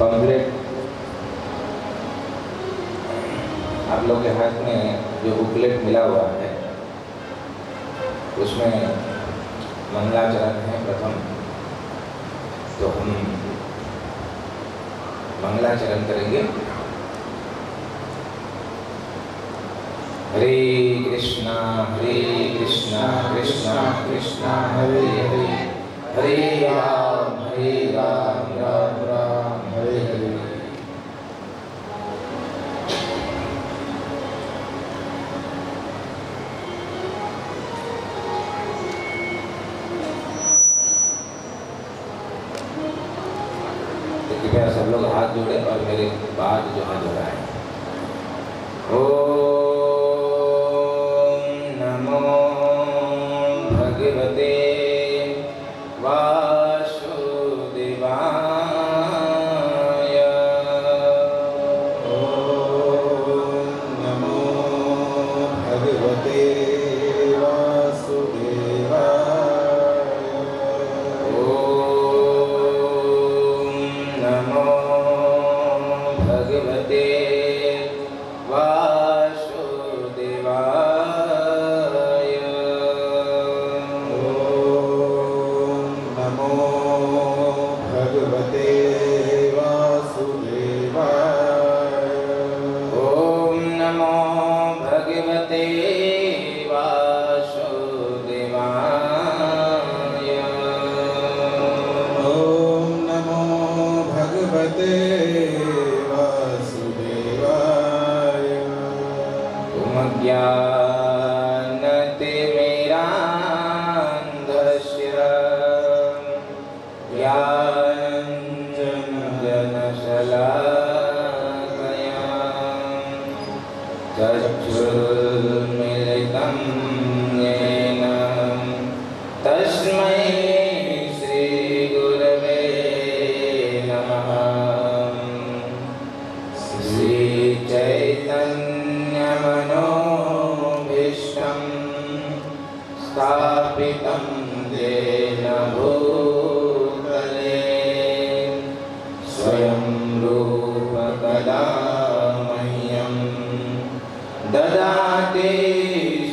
Pamphlet आप लोग के हाथ में जो बुकलेट मिला हुआ है उसमें मंगलाचरण है प्रथम, तो हम मंगलाचरण करेंगे। हरे कृष्णा कृष्णा कृष्णा हरे हरे, हरे राम राम राम हरे हरे। कृपया सब लोग हाथ जोड़े और मेरे बाद जो हाथ जोड़ाएं। ओम नमो भगवते वासुदेवाय। ओम ज्ञानतिमिरान्धस्य ज्ञानाञ्जनशलाकया चक्षुरुन्मिलितं येन तस्मै श्रीगुरवे नमः। श्रीचैतन्यमनोभीष्टं स्थापितं येन भूतले स्वयं रूप कदा मह्यं ददाति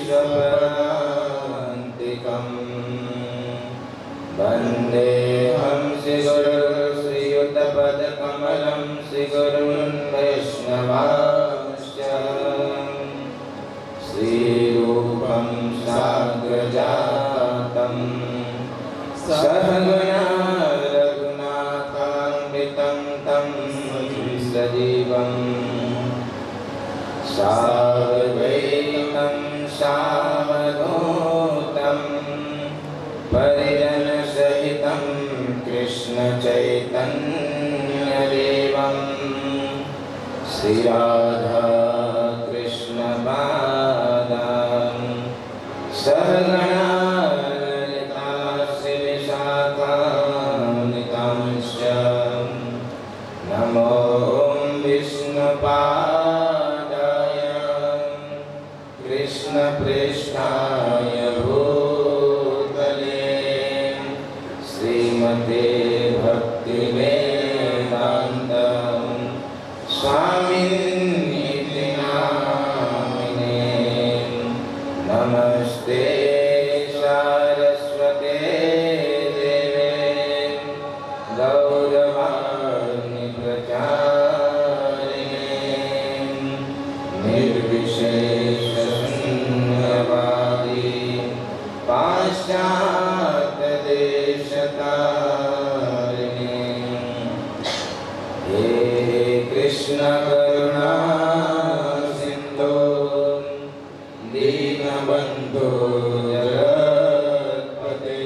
स्वपदान्तिकम्। वन्देऽहं श्रीगुरुश्रीयुतपदकमलं श्रीगुरुन् वैष्णवांश्च श्रीरूपं साग्रजातं सहगना रघुनाथान्वितं तं सजीवम् साद्वैतं सावधूतं परिजनसहितं कृष्णचैतन्यदेवं श्रीराधा कृष्णपादां सहगणा ललिता श्रीविशाखान्वितांश्च नमो विष्णुपादाय कृष्णप्रेष्ठाय भूतले श्रीमते भक्तिवेदान्त स्वामिन्नीति नामिने। नमस्ते सारस्वते देवे गौरवाणी प्रचारिणे निर्विशेषशून्यवादी पाश्चात्यदेशतारिणे। हे कृष्ण करुणा सिन्धो दीनबन्धो जगत्पते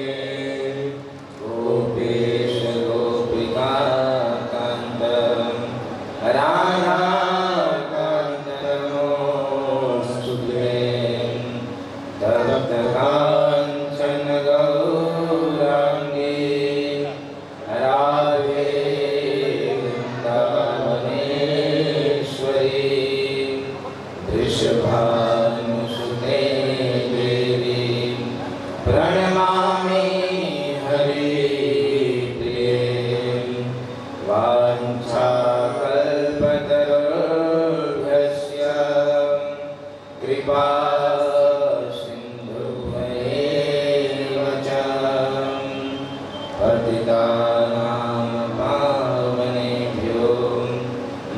गोपेश गोपिकान्त राधाकान्त नमोऽस्तुते। तप्त काञ्चन गौराङ्गी राधे वृन्दावनेश्वरी वृषभानुसुते देवी प्रणमामि हरिप्रिये। वाञ्छाकल्पतरुभ्यश्च कृपा सिन्धुभ्येव च पतितानां पावनेभ्यो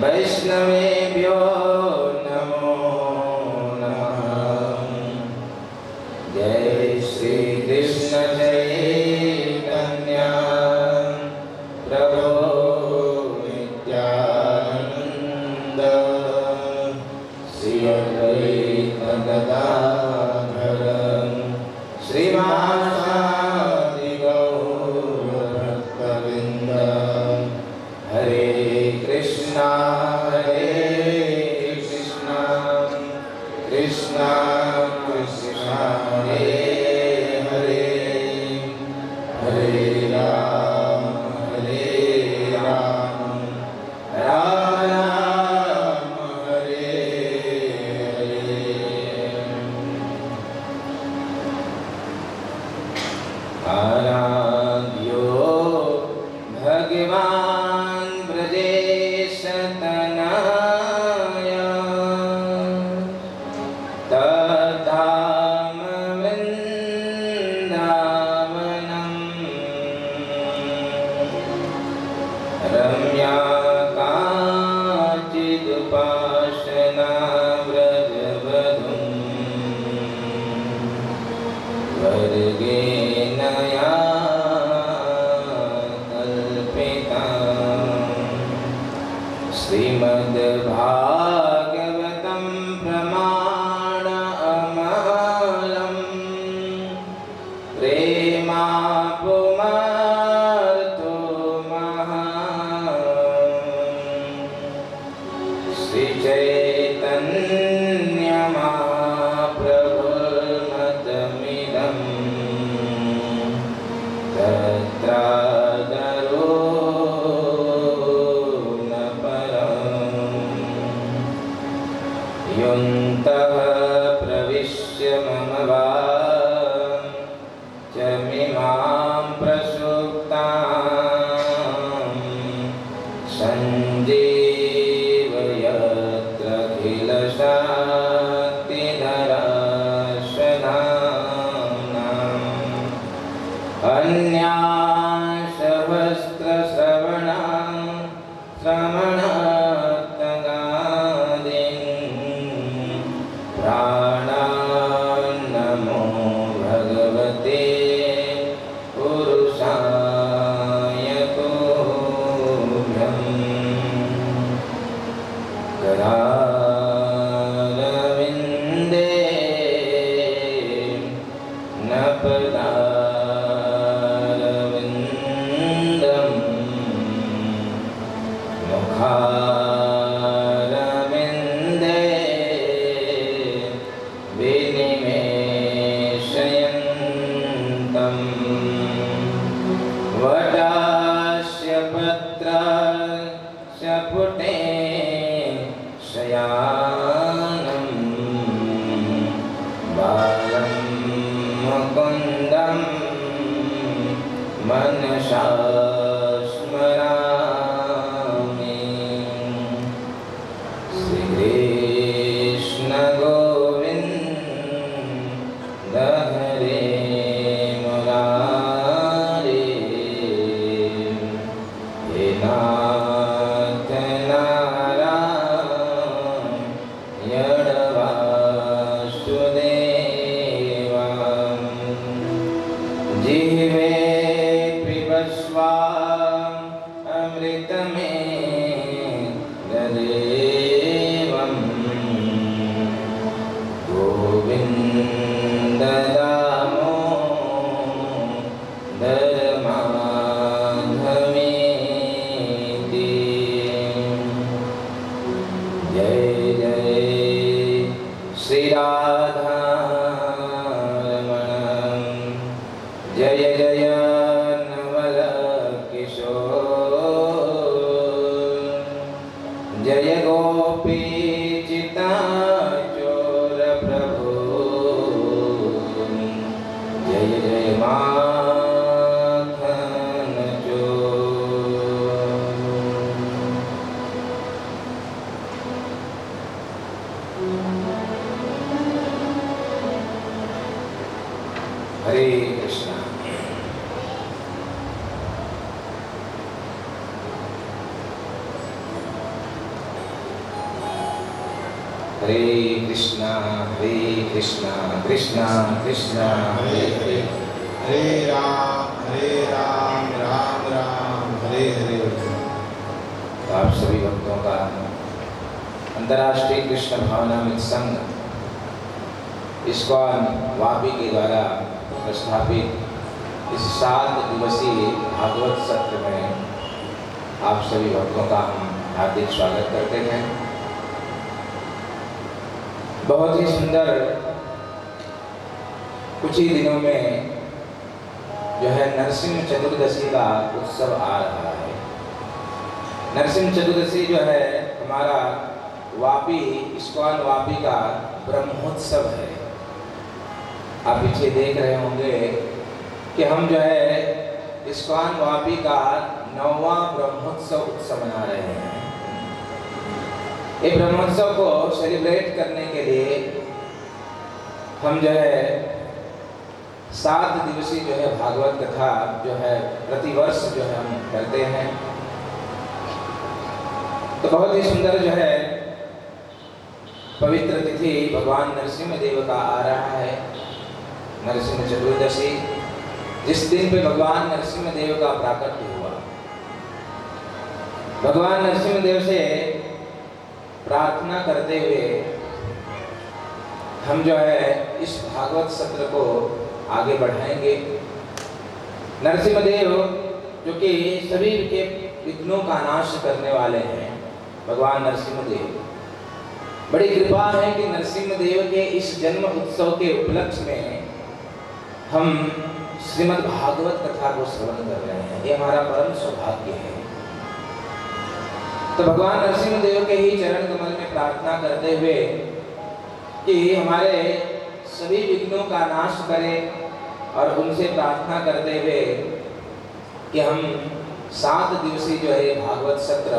वैष्णवेभ्यो नमो नमः। जय श्री कृष्ण चैतन्य प्रभो नित्यानंद श्री अद्वैत गदाधर श्रीवासादि गौरभक्तवृन्द। हरे कृष्णा कृष्णा कृष्णा हरे हरे हरे राम राम राम हरे हरे। आराध्यो भगवान् ब्रजेशतनय तद्धाम वृन्दावनम् रम्या काचिदुपासना व्रजवधूम् वर्गेण या कल्पिता। श्रीमद्भागवतं प्रमाणम् युन्तः प्रविश्य मम वाचमिमां प्रसुप्तां सञ्जीवयत्रखिलशक्तिधराश्वधाम्नाम् अन्यासहस्रश्रवणां श्रवणात्तगादीन् प्राणान्नमो भगवते पुरुषाय तुभ्यं। करारविन्दे न पदारविन्दम् मुखारविन्दे विनिमेषयन्तम् वटास्य पत्रस्य पुटे शयानं बालं मुकुन्दं मनसा स्मरामि। श्रीकृष्ण गोविन्द हरे मुरारे, हे नाथ नारायण वासुदेवा। जिह्वे पिबस्वाम् अमृतमेतदेवं गोविन्द दामोदर माधवेति। जय जय श्री राधारमण, जय जय नवल किशोर, जय गोपी चिताचोर प्रभु, जय जय माखन चोर। हरे कृष्णा। हरे कृष्णा कृष्णा कृष्णा हरे हरे, हरे राम राम राम हरे हरे। तो आप सभी भक्तों का अंतर्राष्ट्रीय कृष्ण भावनामृत संघ इस्कॉन वापी के द्वारा प्रस्थापित इस 7 दिवसीय भागवत सत्र में आप सभी भक्तों का हम हार्दिक स्वागत करते हैं। बहुत ही सुंदर कुछ ही दिनों में जो है नरसिंह चतुर्दशी का उत्सव आ रहा है। नरसिंह चतुर्दशी जो है हमारा वापी इस्कॉन वापी का ब्रह्मोत्सव है। आप पीछे देख रहे होंगे कि हम जो है इस्कॉन वापी का 9वां ब्रह्मोत्सव उत्सव मना रहे हैं। ये ब्रह्मोत्सव को सेलिब्रेट करने के लिए हम जो है 7 दिवसीय जो है भागवत कथा जो है प्रतिवर्ष जो है हम करते हैं। तो बहुत ही सुंदर जो है पवित्र तिथि भगवान नरसिंह देव का आ रहा है, नरसिंह चतुर्दशी, जिस दिन पे भगवान नरसिंह देव का प्राकट्य हुआ। भगवान नरसिंह देव से प्रार्थना करते हुए हम जो है इस भागवत सत्र को आगे बढ़ाएंगे। नरसिंह देव जो कि सभी के विघ्नों का नाश करने वाले हैं, भगवान नरसिंह देव, बड़ी कृपा है कि नरसिंह देव के इस जन्म उत्सव के उपलक्ष्य में हम श्रीमद् भागवत कथा को श्रवण कर रहे हैं। ये हमारा परम सौभाग्य है। तो भगवान नरसिंह देव के ही चरण कमल में प्रार्थना करते हुए कि हमारे सभी विघ्नों का नाश करे और उनसे प्रार्थना करते हुए कि हम 7 दिवसीय जो है भागवत सत्र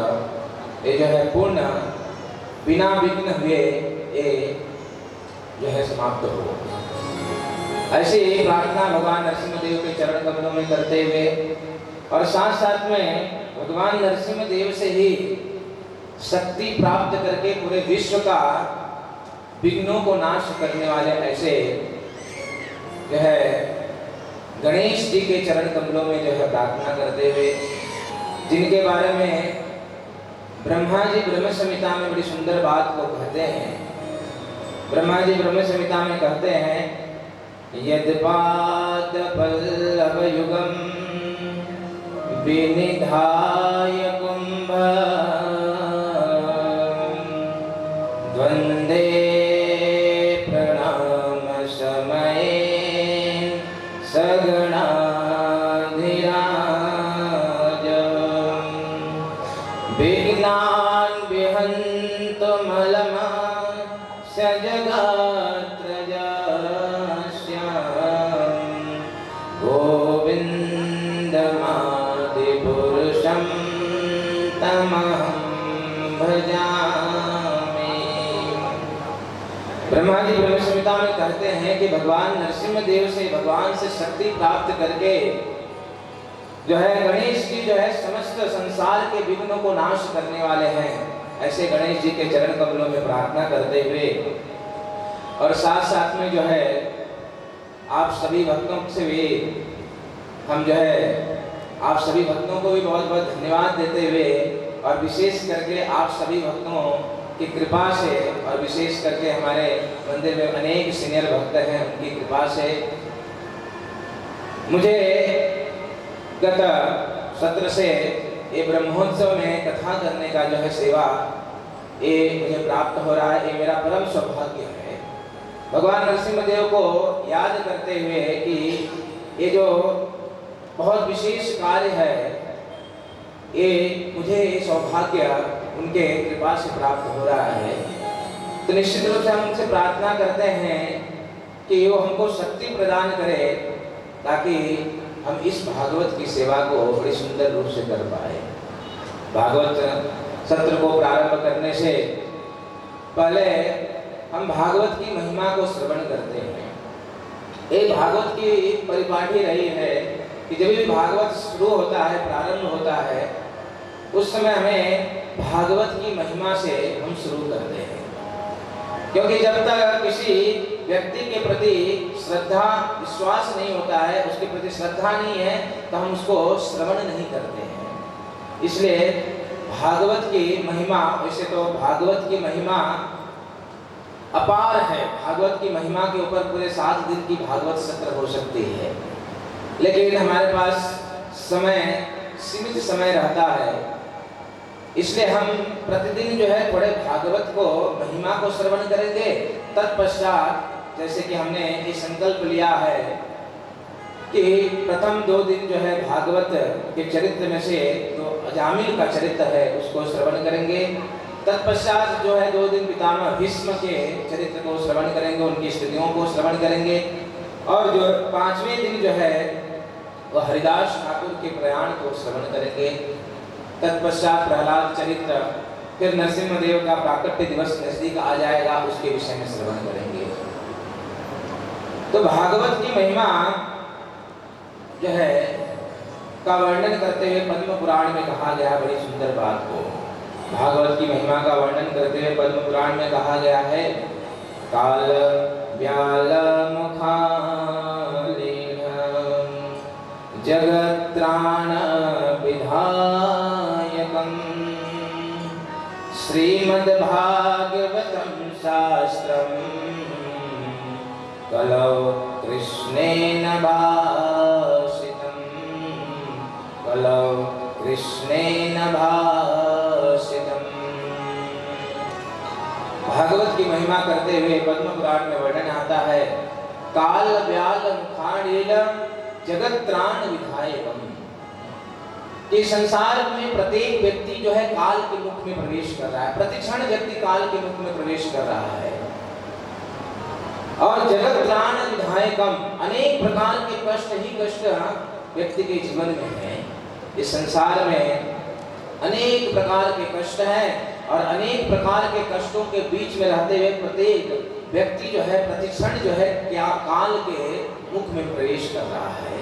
ये जो है पूर्ण बिना विघ्न हुए ये जो है समाप्त हो। ऐसे ही प्रार्थना भगवान नरसिंह देव के चरण कमलों में करते हुए और साथ साथ में भगवान नरसिंह देव से ही शक्ति प्राप्त करके पूरे विश्व का विघ्नों को नाश करने वाले ऐसे जो है गणेश जी के चरण कमलों में जो है प्रार्थना करते हुए, जिनके बारे में ब्रह्मा जी ब्रह्म संहिता में बड़ी सुंदर बात को कहते हैं। ब्रह्मा जी ब्रह्म संहिता में कहते हैं, यद्पाद पल्लव युगम विनिधाय कुंभ द्वंदे प्रणाम समये सगणाधिराज विघ्नान् विहन्तुमलमा सजगात्रजास्याम् गोविन्दमादिपुरुषं तमहं भजामि। ब्रह्मा जी ब्रह्म संहिता में कहते हैं कि भगवान नरसिंह देव से भगवान से शक्ति प्राप्त करके जो है गणेश जी जो है समस्त संसार के विघ्नों को नाश करने वाले हैं। ऐसे गणेश जी के चरण कमलों में प्रार्थना करते हुए और साथ साथ में जो है आप सभी भक्तों से भी हम जो है आप सभी भक्तों को भी बहुत बहुत धन्यवाद देते हुए और विशेष करके आप सभी भक्तों की कृपा से और विशेष करके हमारे मंदिर में अनेक सीनियर भक्त हैं, उनकी कृपा से मुझे गत सत्र से ये ब्रह्मोत्सव में कथा करने का जो है सेवा ये मुझे प्राप्त हो रहा है। ये मेरा परम सौभाग्य है भगवान नरसिंह देव को याद करते हुए कि ये जो बहुत विशेष कार्य है ये मुझे सौभाग्य उनके कृपा से प्राप्त हो रहा है। तो निश्चित रूप से हम उनसे प्रार्थना करते हैं कि वो हमको शक्ति प्रदान करे ताकि हम इस भागवत की सेवा को बड़ी सुंदर रूप से कर पाए। भागवत सत्र को प्रारंभ करने से पहले हम भागवत की महिमा को श्रवण करते हैं। एक भागवत की परिपाटी रही है कि जब भी भागवत शुरू होता है, प्रारंभ होता है, उस समय हमें भागवत की महिमा से हम शुरू करते हैं, क्योंकि जब तक किसी व्यक्ति के प्रति श्रद्धा विश्वास नहीं होता है, उसके प्रति श्रद्धा नहीं है, तो हम उसको श्रवण नहीं करते हैं। इसलिए भागवत की महिमा, वैसे तो भागवत की महिमा अपार है। भागवत की महिमा के ऊपर पूरे 7 दिन की भागवत सत्र हो सकती है, लेकिन हमारे पास समय सीमित समय रहता है, इसलिए हम प्रतिदिन जो है थोड़े भागवत को महिमा को श्रवण करेंगे। तत्पश्चात जैसे कि हमने ये संकल्प लिया है कि प्रथम 2 दिन जो है भागवत के चरित्र में से जो अजामिल का चरित्र है उसको श्रवण करेंगे। तत्पश्चात जो है 2 दिन पितामह भीष्म के चरित्र को श्रवण करेंगे, उनकी स्थितियों को श्रवण करेंगे। और जो 5वें दिन जो है वह हरिदास ठाकुर के प्रयाण को श्रवण करेंगे। तत्पश्चात प्रहलाद चरित्र, फिर नरसिंह देव का प्राकट्य दिवस नजदीक आ जाएगा, उसके विषय में श्रवण करेंगे। तो भागवत की महिमा जो है का वर्णन करते हुए पद्म पुराण में कहा गया बड़ी सुंदर बात को। भागवत की महिमा का वर्णन करते हुए पद्म पुराण में कहा गया है, काल व्याल मुखालीन जगत्राण विधायकं श्रीमद्भागवतं शास्त्रम् कलौ कृष्णेन भाषितं, कलौ कृष्णेन भाषितं। भागवत की महिमा करते हुए पद्म पुराण में वर्णन आता है, काल व्याल मुखालीन जगत्राण विधायकम, कि संसार में प्रत्येक व्यक्ति जो है काल के मुख में प्रवेश कर रहा है, प्रतिक्षण व्यक्ति काल के मुख में प्रवेश कर रहा है। और जगत त्राण विधायकम, अनेक प्रकार के कष्ट ही कष्ट व्यक्ति के जीवन में है। इस संसार में अनेक प्रकार के कष्ट हैं और अनेक प्रकार के कष्टों के बीच में रहते हुए प्रत्येक व्यक्ति जो है प्रतिक्षण जो है क्या काल के मुख में प्रवेश कर रहा है।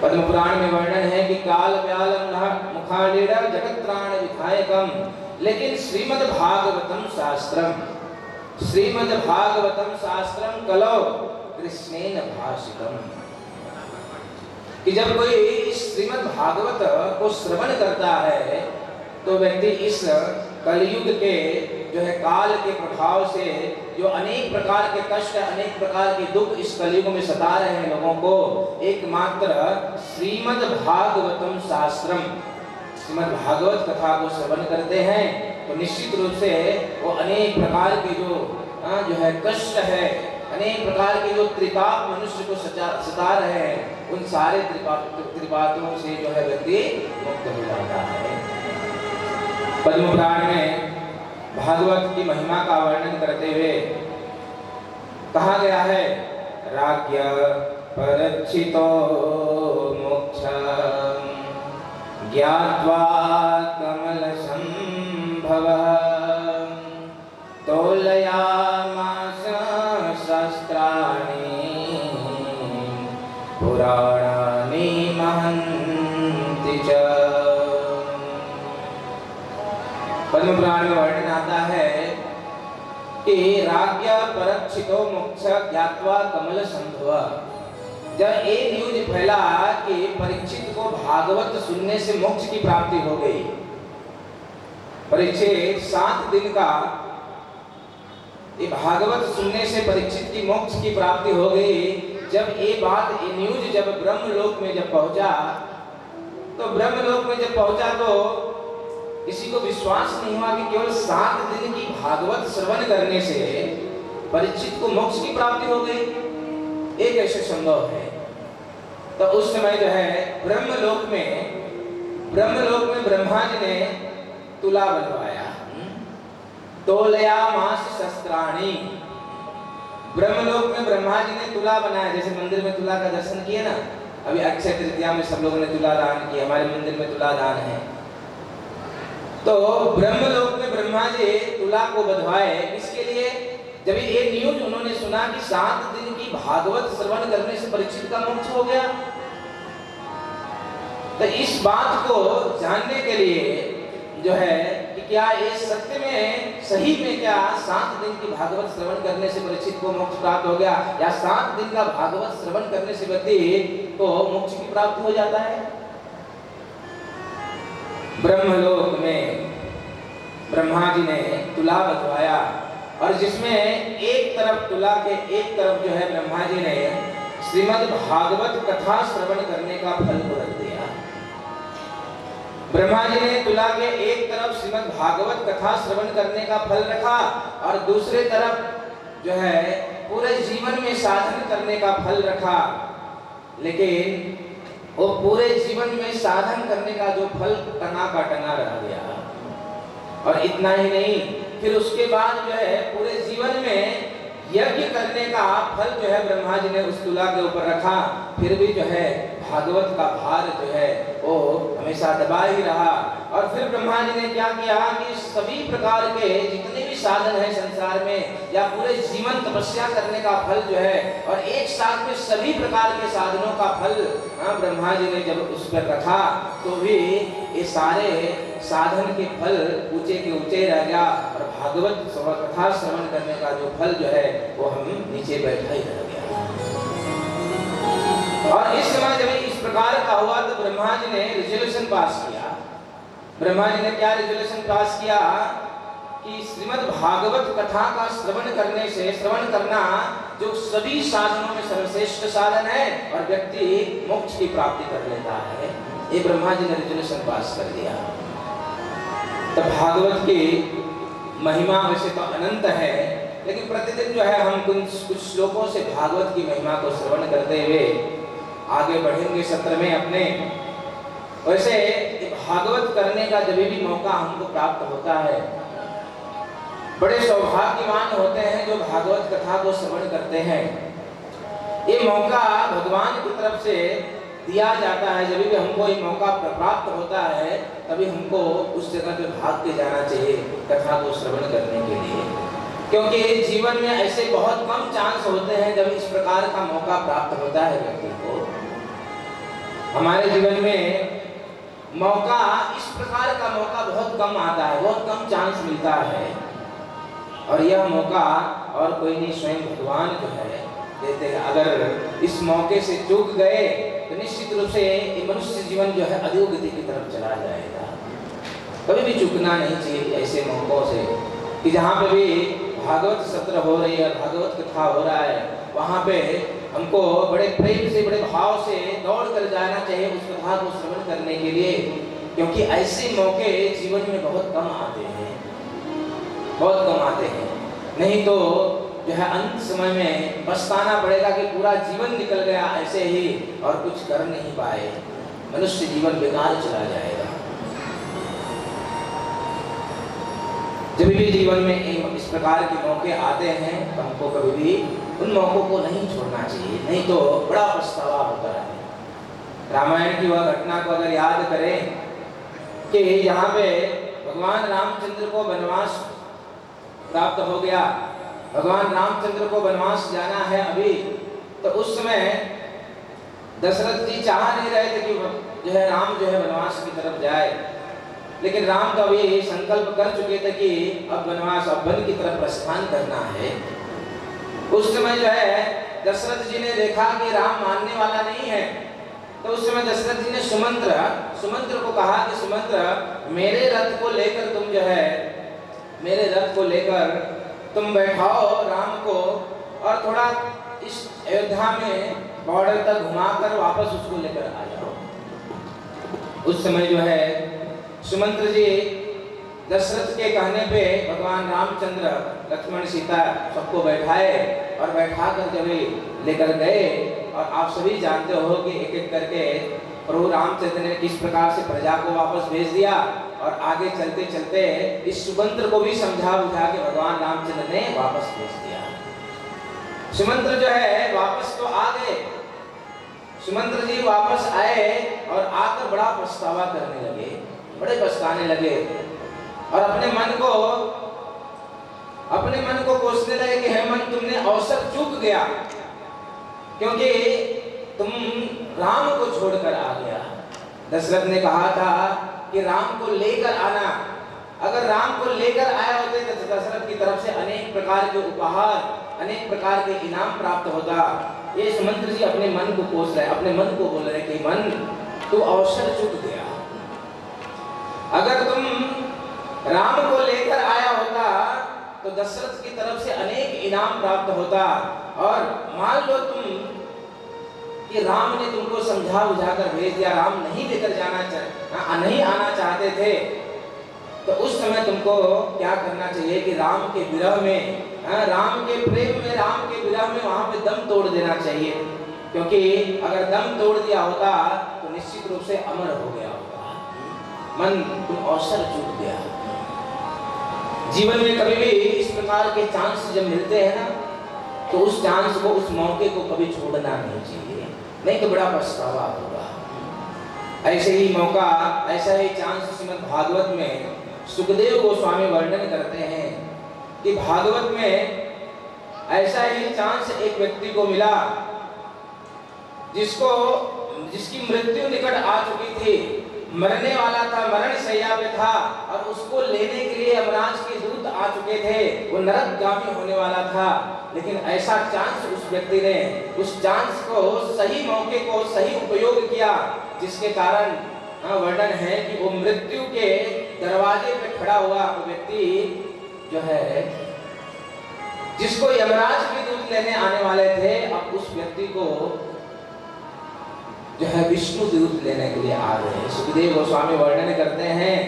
पद्म पुराण में वर्णन है कि काल व्यालम मुखालीड़ा जगत त्राण विधायकम, लेकिन श्रीमद् भागवतम शास्त्रम कलौ कृष्णेन भाषितम, कि जब कोई इस श्रीमद् भागवत को श्रवण करता है तो व्यक्ति इस कलयुग के जो है काल के प्रभाव से जो अनेक प्रकार के कष्ट, अनेक प्रकार के दुख इस कलयुग में सता रहे हैं लोगों को, एकमात्र श्रीमद् भागवतम शास्त्रम, श्रीमद् भागवत कथा को श्रवण करते हैं तो निश्चित रूप से वो अनेक प्रकार के जो है कष्ट है, अनेक प्रकार के जो त्रिपाप मनुष्य को सता रहे हैं, उन सारे त्रिपातों से जो है व्यक्ति मुक्त हो जाता है। पद्म पुराण में भागवत की महिमा का वर्णन करते हुए कहा गया है, राज्ञ परच्छितो मोक्षं ज्ञात्वा कमल संभव तोलयामास शस्त्राणि पुराणानि महन्ति च। पद्म पुराण में वर्णन आता है कि राज्ञ परच्छितो मोक्ष ज्ञात्वा कमल संभव, जब एक न्यूज फैला कि परीक्षित को भागवत सुनने से मोक्ष की प्राप्ति हो गई। परीक्षित 7 दिन का ये भागवत सुनने से परीक्षित की मोक्ष की प्राप्ति हो गई। जब ये बात ये न्यूज जब ब्रह्मलोक में जब पहुंचा तो किसी को विश्वास नहीं हुआ कि केवल 7 दिन की भागवत श्रवण करने से परीक्षित को मोक्ष की प्राप्ति हो गई, एक ऐसे संभव है। तो उस समय जो है ब्रह्मलोक में ब्रह्मा जी ने तुला बनवाया, तोलयामास शस्त्राणि। ब्रह्मलोक में ब्रह्मा जी ने तुला बनाया, जैसे मंदिर में तुला का दर्शन किए ना, अभी अक्षय तृतीया में सब लोगों ने तुला दान किया, हमारे मंदिर में तुला दान है। तो ब्रह्मलोक में ब्रह्मा जी तुला को बंधवाए, इसके लिए जब ये न्यूज उन्होंने सुना कि 7 दिन की भागवत श्रवण करने से परीक्षित का मोक्ष हो गया, तो इस बात को जानने के लिए जो है कि क्या ये सत्य में सही में क्या 7 दिन की भागवत श्रवण करने से परीक्षित को मोक्ष प्राप्त हो गया, या 7 दिन का भागवत श्रवण करने से व्यक्ति को मोक्ष की प्राप्ति हो जाता है। ब्रह्मलोक में ब्रह्मा जी ने तुला बंधवाया और जिसमें एक तरफ तुला के एक तरफ जो है ब्रह्मा जी ने श्रीमद् भागवत कथा श्रवण करने का फल को रख दिया। ब्रह्मा जी ने तुला के एक तरफ श्रीमद् भागवत कथा श्रवण करने का फल रखा और दूसरे तरफ जो है पूरे जीवन में साधन करने का फल रखा। लेकिन वो पूरे जीवन में साधन करने का जो फल टना का टना रह गया। और इतना ही नहीं, फिर उसके बाद जो है पूरे जीवन में यज्ञ करने का फल जो है ब्रह्मा जी ने उस तुला के ऊपर रखा, फिर भी जो है भागवत का भार जो है वो हमेशा दबा ही रहा। और फिर ब्रह्मा जी ने क्या किया कि सभी प्रकार के जितने भी साधन है संसार में, या पूरे जीवन तपस्या करने का फल जो है, और एक साथ में सभी प्रकार के साधनों का फल ब्रह्मा जी ने जब उस पर रखा तो भी ये सारे साधन के फल ऊंचे के ऊंचे रह गया और भागवत कथा श्रवण करने का जो फल जो है वो हम नीचे बैठा ही रह गया। और इस समय जब इस प्रकार का हुआ तो ब्रह्मा जी ने रिजोल्यूशन पास किया। ब्रह्मा जी ने क्या रिजोल्यूशन पास किया कि श्रीमद् भागवत कथा का श्रवण करना जो सभी साधनों में सर्वश्रेष्ठ साधन है और व्यक्ति मोक्ष की प्राप्ति कर लेता है, ये ब्रह्मा जी ने रिजोल्यूशन पास कर दिया। तो भागवत की महिमा वैसे तो अनंत है, लेकिन प्रतिदिन जो है हम कुछ श्लोकों से भागवत की महिमा को श्रवण करते हुए आगे बढ़ेंगे सत्र में अपने। वैसे भागवत करने का जब भी मौका हमको प्राप्त होता है, बड़े सौभाग्यवान होते हैं जो भागवत कथा को श्रवण करते हैं। ये मौका भगवान की तरफ से दिया जाता है। जब भी हमको ये मौका प्राप्त होता है तभी हमको उस जगह पे भाग के जाना चाहिए कथा को श्रवण करने के लिए, क्योंकि जीवन में ऐसे बहुत कम चांस होते हैं जब इस प्रकार का मौका प्राप्त होता है व्यक्ति को। हमारे जीवन में मौका, इस प्रकार का मौका बहुत कम आता है, बहुत कम चांस मिलता है, और यह मौका और कोई नहीं, स्वयं भगवान जो है देते हैं। अगर इस मौके से चूक गए तो निश्चित रूप से ये मनुष्य जीवन जो है अधोगति की तरफ चला जाएगा। कभी भी चूकना नहीं चाहिए ऐसे मौकों से कि जहाँ पे भी भागवत सत्र हो रही है, भागवत कथा हो रहा है, वहाँ पे हमको बड़े प्रेम से, बड़े भाव से दौड़ कर जाना चाहिए उस कथा को श्रवण करने के लिए, क्योंकि ऐसे मौके जीवन में बहुत कम आते हैं, बहुत कम आते हैं। नहीं तो जो है अंत समय में पछताना पड़ेगा कि पूरा जीवन निकल गया ऐसे ही और कुछ कर नहीं पाए, मनुष्य जीवन बेकार चला जाएगा। जब भी जीवन में इस प्रकार के मौके आते हैं तो हमको कभी भी उन मौकों को नहीं छोड़ना चाहिए, नहीं तो बड़ा पछतावा होता है। रामायण की वह घटना को अगर याद करें कि यहाँ पे भगवान रामचंद्र को वनवास प्राप्त हो गया, भगवान रामचंद्र को वनवास जाना है अभी, तो उस समय दशरथ जी चाह नहीं रहे थे कि जो है राम जो है वनवास की तरफ जाए, लेकिन राम तो अभी संकल्प कर चुके थे कि अब वनवास, अब वन की तरफ प्रस्थान करना है। उस समय जो है दशरथ जी ने देखा कि राम मानने वाला नहीं है, तो उस समय दशरथ जी ने सुमंत्र को कहा कि सुमंत्र, मेरे रथ को लेकर तुम जो है, मेरे रथ को लेकर तुम बैठाओ राम को और थोड़ा इस अयोध्या में बॉर्डर तक घुमाकर वापस उसको लेकर आ जाओ। उस समय जो है सुमंत्र जी दशरथ के कहने पे भगवान रामचंद्र, लक्ष्मण, सीता सबको बैठाए और बैठाकर जब लेकर गए, और आप सभी जानते हो कि एक एक करके प्रभु रामचंद्र ने किस प्रकार से प्रजा को वापस भेज दिया, और आगे चलते चलते इस सुमंत्र को भी समझा बुझा के भगवान रामचंद्र ने वापस भेज दिया। सुमंत्र जो है वापस तो आ गए, सुमंत्र जी वापस आए और आकर बड़ा पछतावा करने लगे, बड़े पछताने लगे, और अपने मन को कोसने लगे कि हे मन, तुमने अवसर चूक गया, क्योंकि तुम राम को छोड़कर आ गया। दशरथ ने कहा था कि राम को लेकर आना, अगर राम को लेकर आया होते तो दशरथ की तरफ से अनेक प्रकार के उपहार, अनेक प्रकार के इनाम प्राप्त होता। ये सुमंत्र जी अपने मन को कोस रहे, अपने मन को बोल रहे कि मन, तू अवसर चूक गया। अगर तुम राम को लेकर आया होता तो दशरथ की तरफ से अनेक इनाम प्राप्त होता, और मान लो तुम कि राम ने तुमको समझा बुझाकर भेज दिया, राम नहीं लेकर नहीं आना चाहते थे, तो उस समय तुमको क्या करना चाहिए कि राम के विरह में, राम के प्रेम में, राम के विरह में वहां पे दम तोड़ देना चाहिए, क्योंकि अगर दम तोड़ दिया होता तो निश्चित रूप से अमर हो गया होता। मन, तुम अवसर चूक गया। जीवन में कभी भी इस प्रकार के चांस जब मिलते हैं ना, तो उस चांस को, उस मौके को कभी छोड़ना नहीं चाहिए, नहीं तो बड़ा पछतावा होगा। ऐसे ही मौका, ऐसा ही चांस श्रीमद् भागवत में सुखदेव गोस्वामी वर्णन करते हैं कि भागवत में ऐसा ही चांस एक व्यक्ति को मिला जिसकी मृत्यु निकट आ चुकी थी, मरने वाला था, मरण शैया पे था, और उसको लेने के लिए यमराज के दूत आ चुके थे, वो नरकगामी होने वाला था। लेकिन ऐसा चांस उस व्यक्ति ने, उस चांस को, सही मौके को सही उपयोग किया, जिसके कारण वर्णन है कि वो मृत्यु के दरवाजे पे खड़ा हुआ वो व्यक्ति जो है, जिसको यमराज के दूत लेने आने वाले थे, अब उस व्यक्ति को जो है विष्णु दूत लेने के लिए आ रहे हैं। सुखदेव गोस्वामी वर्णन करते हैं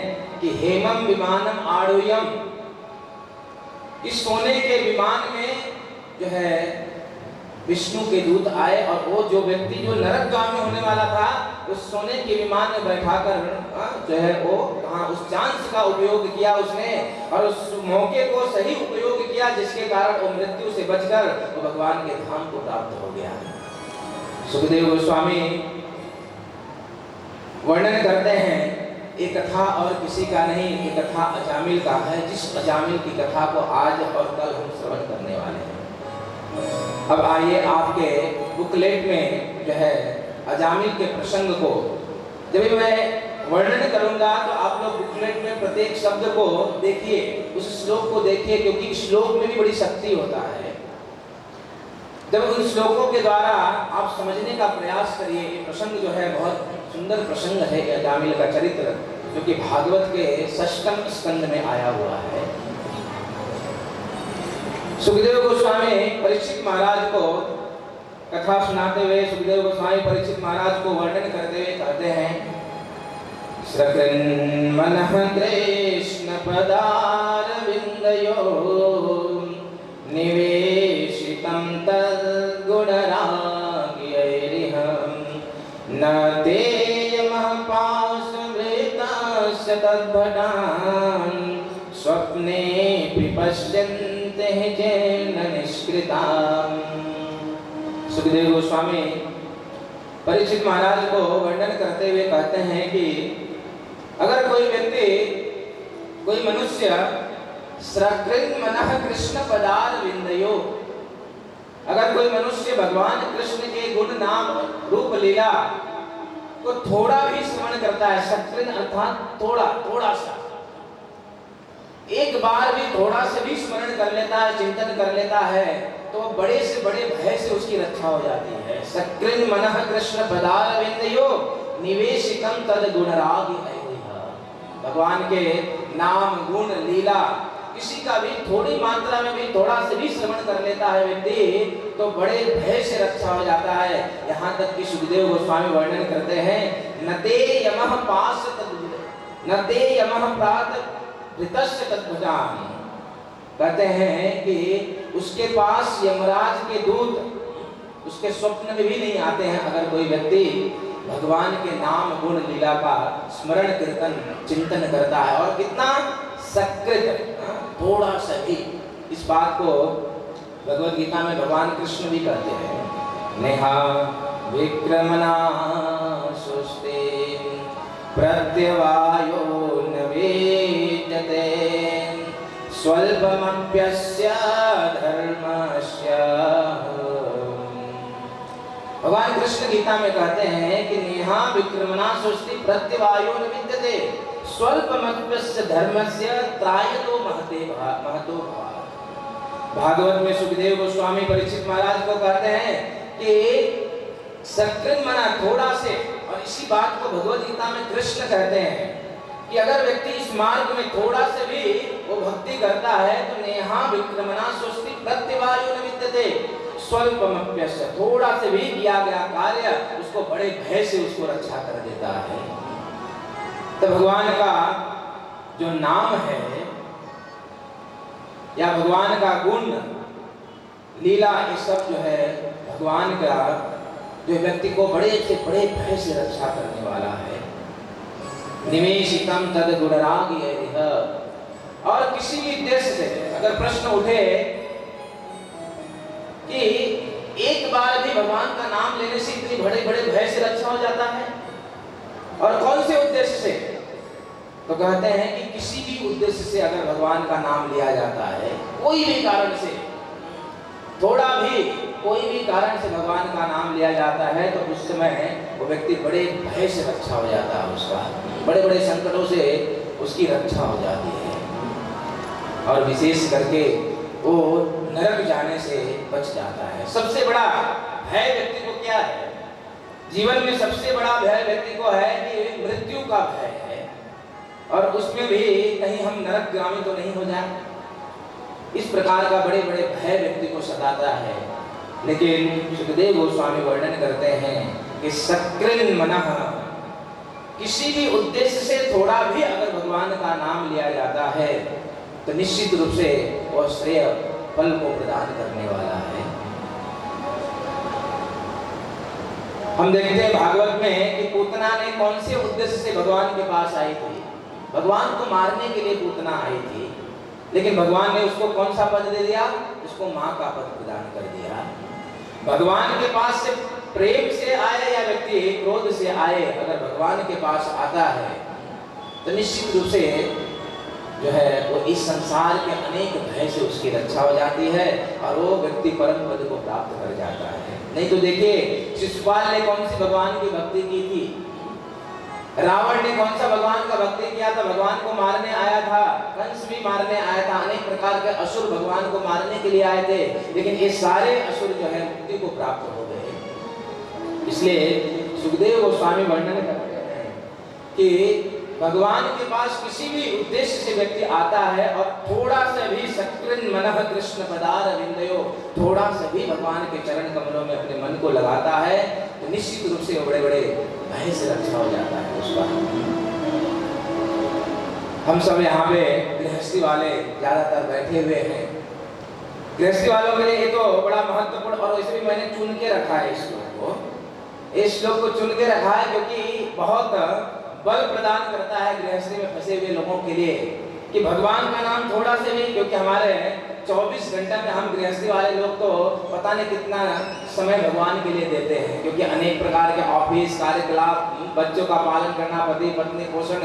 कि हेमम विमानम आड़ुयम, इस सोने के विमान में जो है विष्णु के दूत आए और वो जो व्यक्ति जो नरकगामी होने वाला था उस सोने के विमान में बैठाकर जो है वो कहाँ उस चांस का उपयोग किया उसने और उस मौके को सही उपयोग किया जिसके कारण वो मृत्यु से बचकर वो भगवान के धाम को प्राप्त हो गया। सुखदेव गोस्वामी वर्णन करते हैं ये कथा और किसी का नहीं, ये कथा अजामिल का है, जिस अजामिल की कथा को आज और कल हम श्रवण करने वाले हैं। अब आइए आपके बुकलेट में जो है अजामिल के प्रसंग को जब भी मैं वर्णन करूंगा तो आप लोग बुकलेट में प्रत्येक शब्द को देखिए, उस श्लोक को देखिए, क्योंकि श्लोक में भी बड़ी शक्ति होता है। जब उन श्लोकों के द्वारा आप समझने का प्रयास करिए। ये प्रसंग जो है बहुत सुंदर प्रसंग है, अजामिल का चरित्र जो कि भागवत के 6वें स्कंद में आया हुआ है। सुखदेव गोस्वामी परीक्षित महाराज को कथा सुनाते हुए सुखदेव गोस्वामी परीक्षित महाराज को वर्णन करते हुए कहते हैं, सकृन्मनः कृष्ण पदारविन्दयो निवेशितं तद्गुणराग्यैरिहं न तेयमः पाशमृतस्य तद्भटान् स्वप्ने पश्यन्ते चेन्न निष्कृताम्। सुखदेव गोस्वामी परीक्षित महाराज को वर्णन करते हुए कहते हैं कि अगर कोई व्यक्ति कोई मनुष्य सकृन्मनः कृष्ण पदारविन्दयो, अगर कोई मनुष्य भगवान कृष्ण के गुण नाम रूप लीला को थोड़ा भी श्रवण करता है, सकृन अर्थात थोड़ा थोड़ा सा, एक बार भी थोड़ा से भी स्मरण कर लेता है, चिंतन कर लेता है, तो बड़े से बड़े भय से उसकी रक्षा हो जाती है। सकृन्मनः कृष्ण पदारविन्दयो निवेशितं तद्गुणराग्यैरिहं। भगवान के नाम गुण लीला किसी का भी थोड़ी मात्रा में भी थोड़ा से भी श्रवण कर लेता है व्यक्ति तो बड़े भय से रक्षा हो जाता है। यहाँ तक कि सुखदेव गोस्वामी वर्णन करते हैं, नते यमः पास नते यमः प्रात ऋतस्य तद्भुजान्। कहते हैं कि उसके पास यमराज के दूत उसके स्वप्न में भी नहीं आते हैं अगर कोई व्यक्ति भगवान के नाम गुण लीला का स्मरण कीर्तन चिंतन करता है। और कितना सकृत थोड़ा सा भी, इस बात को भगवद गीता में भगवान कृष्ण भी कहते हैं, नेहा विक्रमणा सुस्ते प्रत्यवायो न वेद्यते स्वल्पमप्यस्य धर्मस्य। भगवान कृष्ण गीता में कहते हैं कि नेहा विक्रमणा सुस्ति प्रत्यवायो न विद्यते स्वल्पमप्यस्य धर्मस्य त्रायतो महतो भवात्। भागवत में सुखदेव गोस्वामी परीक्षित महाराज को कहते हैं कि सकृन्मना थोड़ा से, और इसी बात को भगवद गीता में कृष्ण कहते हैं कि अगर व्यक्ति इस मार्ग में थोड़ा से भी वो भक्ति करता है तो नेहा विक्रमणा सुस्ति प्रत्यवायो न विद्यते स्वल्पमप्यस्य, थोड़ा से भी किया गया कार्य उसको बड़े भय से उसको रक्षा कर देता है। तो भगवान का जो नाम है या भगवान का गुण लीला ये सब जो है भगवान का जो व्यक्ति को बड़े से बड़े भय से रक्षा करने वाला है। निवेशितं तद्गुणराग्यैरिहं। और किसी भी देश से अगर प्रश्न उठे कि एक बार भी भगवान का नाम लेने से इतनी बड़े बड़े भय से रक्षा हो जाता है और कौन से उद्देश्य से, तो कहते हैं कि किसी भी उद्देश्य से अगर भगवान का नाम लिया जाता है, कोई भी कारण से, थोड़ा भी कोई भी कारण से भगवान का नाम लिया जाता है तो उस समय वो व्यक्ति बड़े भय से रक्षा हो जाता है, उसका बड़े बड़े संकटों से उसकी रक्षा हो जाती है। और विशेष करके वो नरक जाने से बच जाता है। सबसे बड़ा भय व्यक्ति को क्या है? जीवन में सबसे बड़ा भय व्यक्ति को है कि मृत्यु का भय है, और उसमें भी कहीं हम नरकगामी तो नहीं हो जाए, इस प्रकार का बड़े बड़े भय व्यक्ति को सताता है। लेकिन सुखदेव गोस्वामी वर्णन करते हैं कि सकृन्मनः, किसी भी उद्देश्य से थोड़ा भी अगर भगवान का नाम लिया जाता है तो निश्चित रूप से वह श्रेय फल को प्रदान करने वाला है। हम देखते हैं भागवत में कि पूतना ने कौन से उद्देश्य से भगवान के पास आई थी। भगवान को मारने के लिए पूतना आई थी, लेकिन भगवान ने उसको कौन सा पद दे दिया? उसको माँ का पद प्रदान कर दिया। भगवान के पास से प्रेम से आए या व्यक्ति क्रोध से आए, अगर भगवान के पास आता है तो निश्चित रूप से जो है वो इस संसार के अनेक भय से उसकी रक्षा हो जाती है और वो व्यक्ति परम पद को प्राप्त कर जाता है। नहीं तो देखिए, शिशुपाल ने कौन सी भगवान की भक्ति की थी? रावण ने कौन सा भगवान का भक्ति किया था? भगवान को मारने आया था। कंस भी मारने आया था। अनेक प्रकार के असुर भगवान को मारने के लिए आए थे, लेकिन ये सारे असुर जो है मुक्ति को प्राप्त हो गए। इसलिए सुखदेव गोस्वामी वर्णन करते हैं कि भगवान के पास किसी भी उद्देश्य से व्यक्ति आता है और थोड़ा सा भी सकृन मनः कृष्ण पदार विंदयो, थोड़ा सा भी भगवान के चरण कमलों में अपने मन को लगाता है तो निश्चित रूप से बड़े बड़े भय से रक्षा हो जाता है उसका। हम सब यहाँ पे गृहस्थी वाले ज्यादातर बैठे हुए हैं। गृहस्थी वालों के लिए ये तो बड़ा महत्वपूर्ण, और वैसे भी मैंने चुन के रखा है इस श्लोक को। इस श्लोक को चुन के रखा है क्योंकि बहुत बल प्रदान करता है गृहस्थी में फंसे हुए लोगों के लिए कि भगवान का नाम थोड़ा से भी, क्योंकि हमारे 24 घंटे में हम गृहस्थी वाले लोग तो पता नहीं कितना समय भगवान के लिए देते हैं, क्योंकि अनेक प्रकार के ऑफिस कार्यकलाप, बच्चों का पालन करना, पति पत्नी पोषण,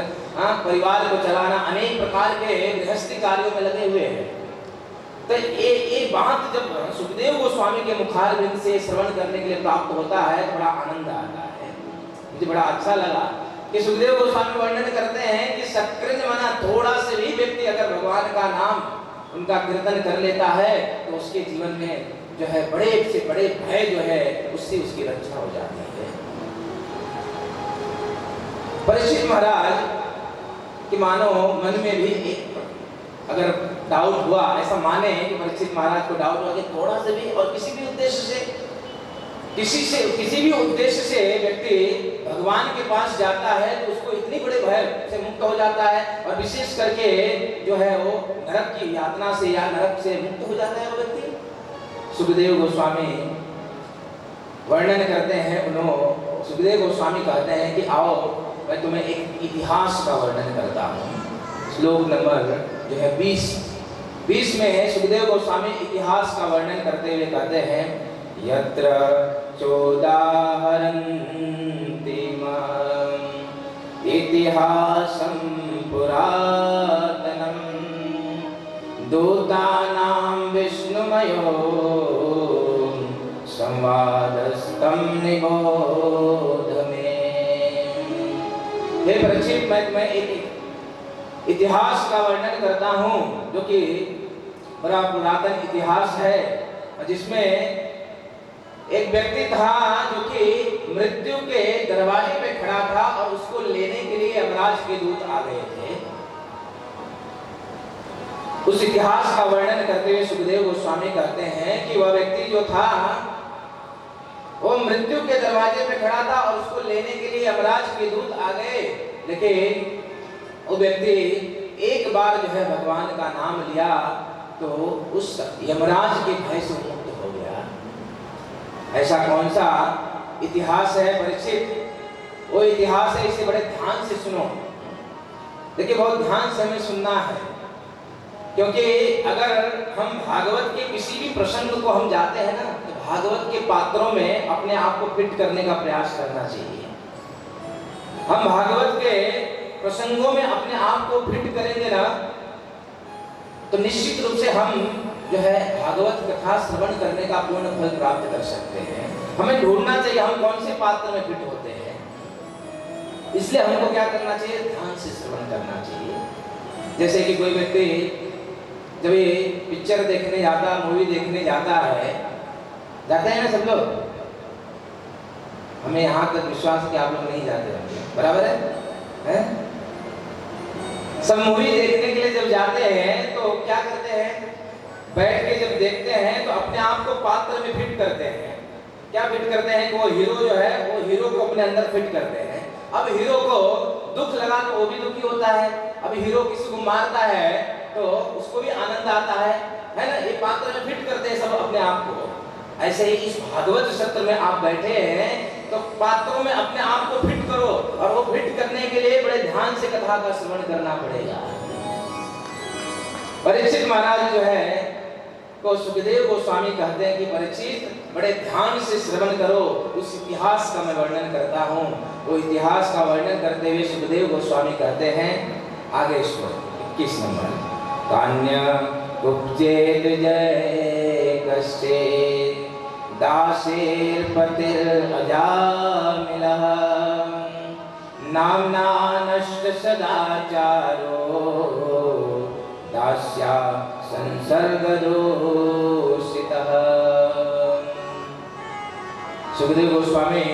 परिवार को चलाना, अनेक प्रकार के गृहस्थी कार्यों में लगे हुए हैं। तो ये बात जब सुखदेव गोस्वामी के मुखारबिंद से श्रवण करने के लिए प्राप्त होता है तो बड़ा आनंद आता है। मुझे बड़ा अच्छा लगा कि सुखदेव गोस्वामी वर्णन करते हैं कि सकृन मना, थोड़ा से भी व्यक्ति अगर भगवान का नाम उनका कीर्तन कर लेता है तो उसके जीवन में जो है बड़े से बड़े भय जो है उससे उसकी रक्षा हो जाती है। परीक्षित महाराज कि मानो मन में भी एक अगर डाउट हुआ, ऐसा माने कि परीक्षित महाराज को डाउट हुआ कि थोड़ा से भी और किसी भी भी उद्देश्य से व्यक्ति भगवान के पास जाता है तो उसको इतनी बड़े भय से मुक्त हो जाता है, और विशेष करके जो है वो नरक की यातना से या नरक से मुक्त हो जाता है वो व्यक्ति। सुखदेव गोस्वामी वर्णन करते हैं, उन्होंने सुखदेव गोस्वामी कहते हैं कि आओ मैं तुम्हें एक इतिहास का वर्णन करता हूँ। श्लोक नंबर जो है 20 में सुखदेव गोस्वामी इतिहास का वर्णन करते हुए कहते हैं, यत्र चोदाहरन्ति इतिहासं पुरातनं दूतानां विष्णुमयो संवादस्तं निबोध मे। हे परीक्षित, मैं तुम्हें एक इतिहास का वर्णन करता हूँ जो कि बड़ा पुरातन इतिहास है, जिसमें एक व्यक्ति था जो कि मृत्यु के दरवाजे पे खड़ा था और उसको लेने के लिए यमराज के दूत आ गए थे। उस इतिहास का वर्णन करते हुए सुखदेव गोस्वामी कहते हैं कि वह व्यक्ति जो था वो मृत्यु के दरवाजे पे खड़ा था और उसको लेने के लिए यमराज के दूत आ गए, लेकिन वो व्यक्ति एक बार जो है भगवान का नाम लिया तो उस यमराज के भय से मुक्त हो गया। ऐसा कौन सा इतिहास है परीक्षित? वो इतिहास है, इसे बड़े ध्यान से सुनो। देखिए, बहुत ध्यान से हमें सुनना है, क्योंकि अगर हम भागवत के किसी भी प्रसंग को हम जाते हैं ना तो भागवत के पात्रों में अपने आप को फिट करने का प्रयास करना चाहिए। हम भागवत के प्रसंगों में अपने आप को फिट करेंगे ना तो निश्चित रूप से हम जो है भागवत कथा श्रवण करने का पूर्ण फल प्राप्त कर सकते हैं। हमें ढूंढना चाहिए हम कौन से पात्र में फिट होते हैं, इसलिए हमको क्या करना चाहिए? ध्यान से श्रवण करना चाहिए। जैसे कि कोई व्यक्ति जब ये पिक्चर देखने जाता, मूवी देखने जाता है, जाते हैं ना सब लोग, हमें यहाँ तक विश्वास है कि आप लोग नहीं जाते होंगे, बराबर है? सब मूवी देखने के लिए जब जाते हैं तो क्या करते हैं? बैठ के जब देखते हैं तो अपने आप को पात्र में फिट करते हैं। क्या फिट करते हैं? वो हीरो जो है वो हीरो को अपने अंदर फिट करते हैं। अब हीरो को दुख लगा तो वो भी दुखी होता है, अब हीरो किसी को मारता है तो उसको भी आनंद आता है ना? ये पात्र में फिट करते हैं सब अपने आप को। ऐसे ही इस भागवत सत्र में आप बैठे हैं तो पात्रों में अपने आप को फिट करो, और वो फिट करने के लिए बड़े ध्यान से कथा का श्रवण करना पड़ेगा। परीक्षित महाराज जो है तो सुखदेव गोस्वामी कहते हैं कि परीक्षित बड़े ध्यान से श्रवण करो, उस इतिहास का मैं वर्णन करता हूँ। वो इतिहास का वर्णन करते हुए सुखदेव गोस्वामी कहते हैं आगे श्लोक 21 नंबर, कान्य कुब्जेत जय कश्चित् दासेर पतिर अजामिलः नामना नष्ट सदाचारो दास्या संसर्ग दोषितः। सुखदेव गोस्वामी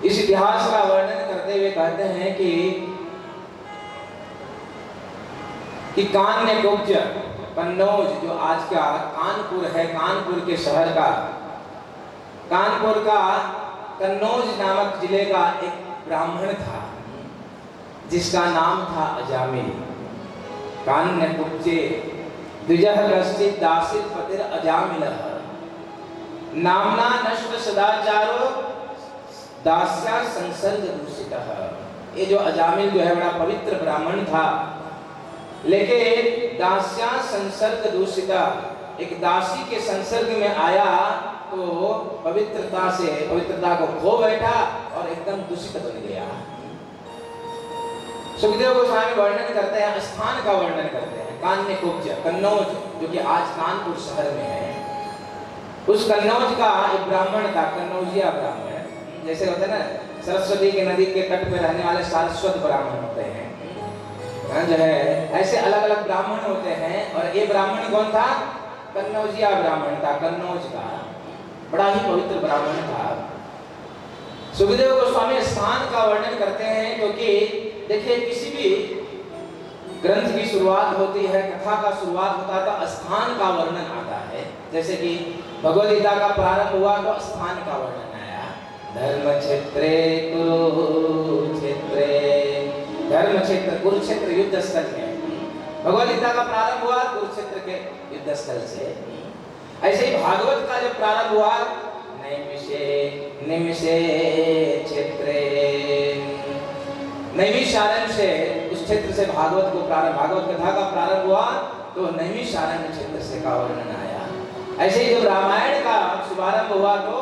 इस इतिहास का वर्णन करते हुए कहते हैं कि कान्य कुब्ज कन्नौज, जो आज का कानपुर है, कानपुर के शहर का, कानपुर का कन्नौज नामक जिले का एक ब्राह्मण था जिसका नाम था अजामिल। कान्य कुब्जे द्विजः कश्चित् दासित पतिर अजामिलः नामना नष्ट सदाचारो दास्या संसर्ग दूषितः। ये जो अजामिल जो है बड़ा पवित्र ब्राह्मण था, लेकिन दास्या संसर्ग दूषिता, एक दासी के संसर्ग में आया तो पवित्रता को खो बैठा और एकदम दूषित बन गया। सुखदेव गोस्वामी वर्णन करते हैं, स्थान का वर्णन करते हैं, कान्य कुब्ज कन्नौज, जो कि आज कानपुर शहर में है। उस कन्नौज का एक ब्राह्मण था, कन्नौजिया ब्राह्मण, जैसे होते हैं ना सरस्वती के नदी के तट पे रहने वाले सारस्वत ब्राह्मण होते हैं, जो है ऐसे अलग अलग ब्राह्मण होते हैं। और ये ब्राह्मण कौन था? कन्नौजिया ब्राह्मण था, कन्नौज का, बड़ा ही पवित्र ब्राह्मण था। सुखदेव गोस्वामी स्थान का वर्णन करते हैं, क्योंकि देखिए किसी भी ग्रंथ की शुरुआत होती है, कथा का शुरुआत होता है तो स्थान का वर्णन आता है। जैसे कि भगवद गीता का प्रारंभ हुआ तो स्थान का वर्णन आया, धर्म क्षेत्रे कुरुक्षेत्रे, धर्म क्षेत्र कुरुक्षेत्र युद्ध स्थल है। भगवद गीता का प्रारंभ हुआ कुरुक्षेत्र के युद्ध स्थल से। ऐसे ही भागवत का जब प्रारंभ हुआ निमिषे क्षेत्रे, नैमिषारण्य से, उस क्षेत्र से भागवत कथा का प्रारंभ हुआ तो नैमिषारण्य क्षेत्र से का वर्णन आया। ऐसे ही जब रामायण का शुभारंभ हुआ तो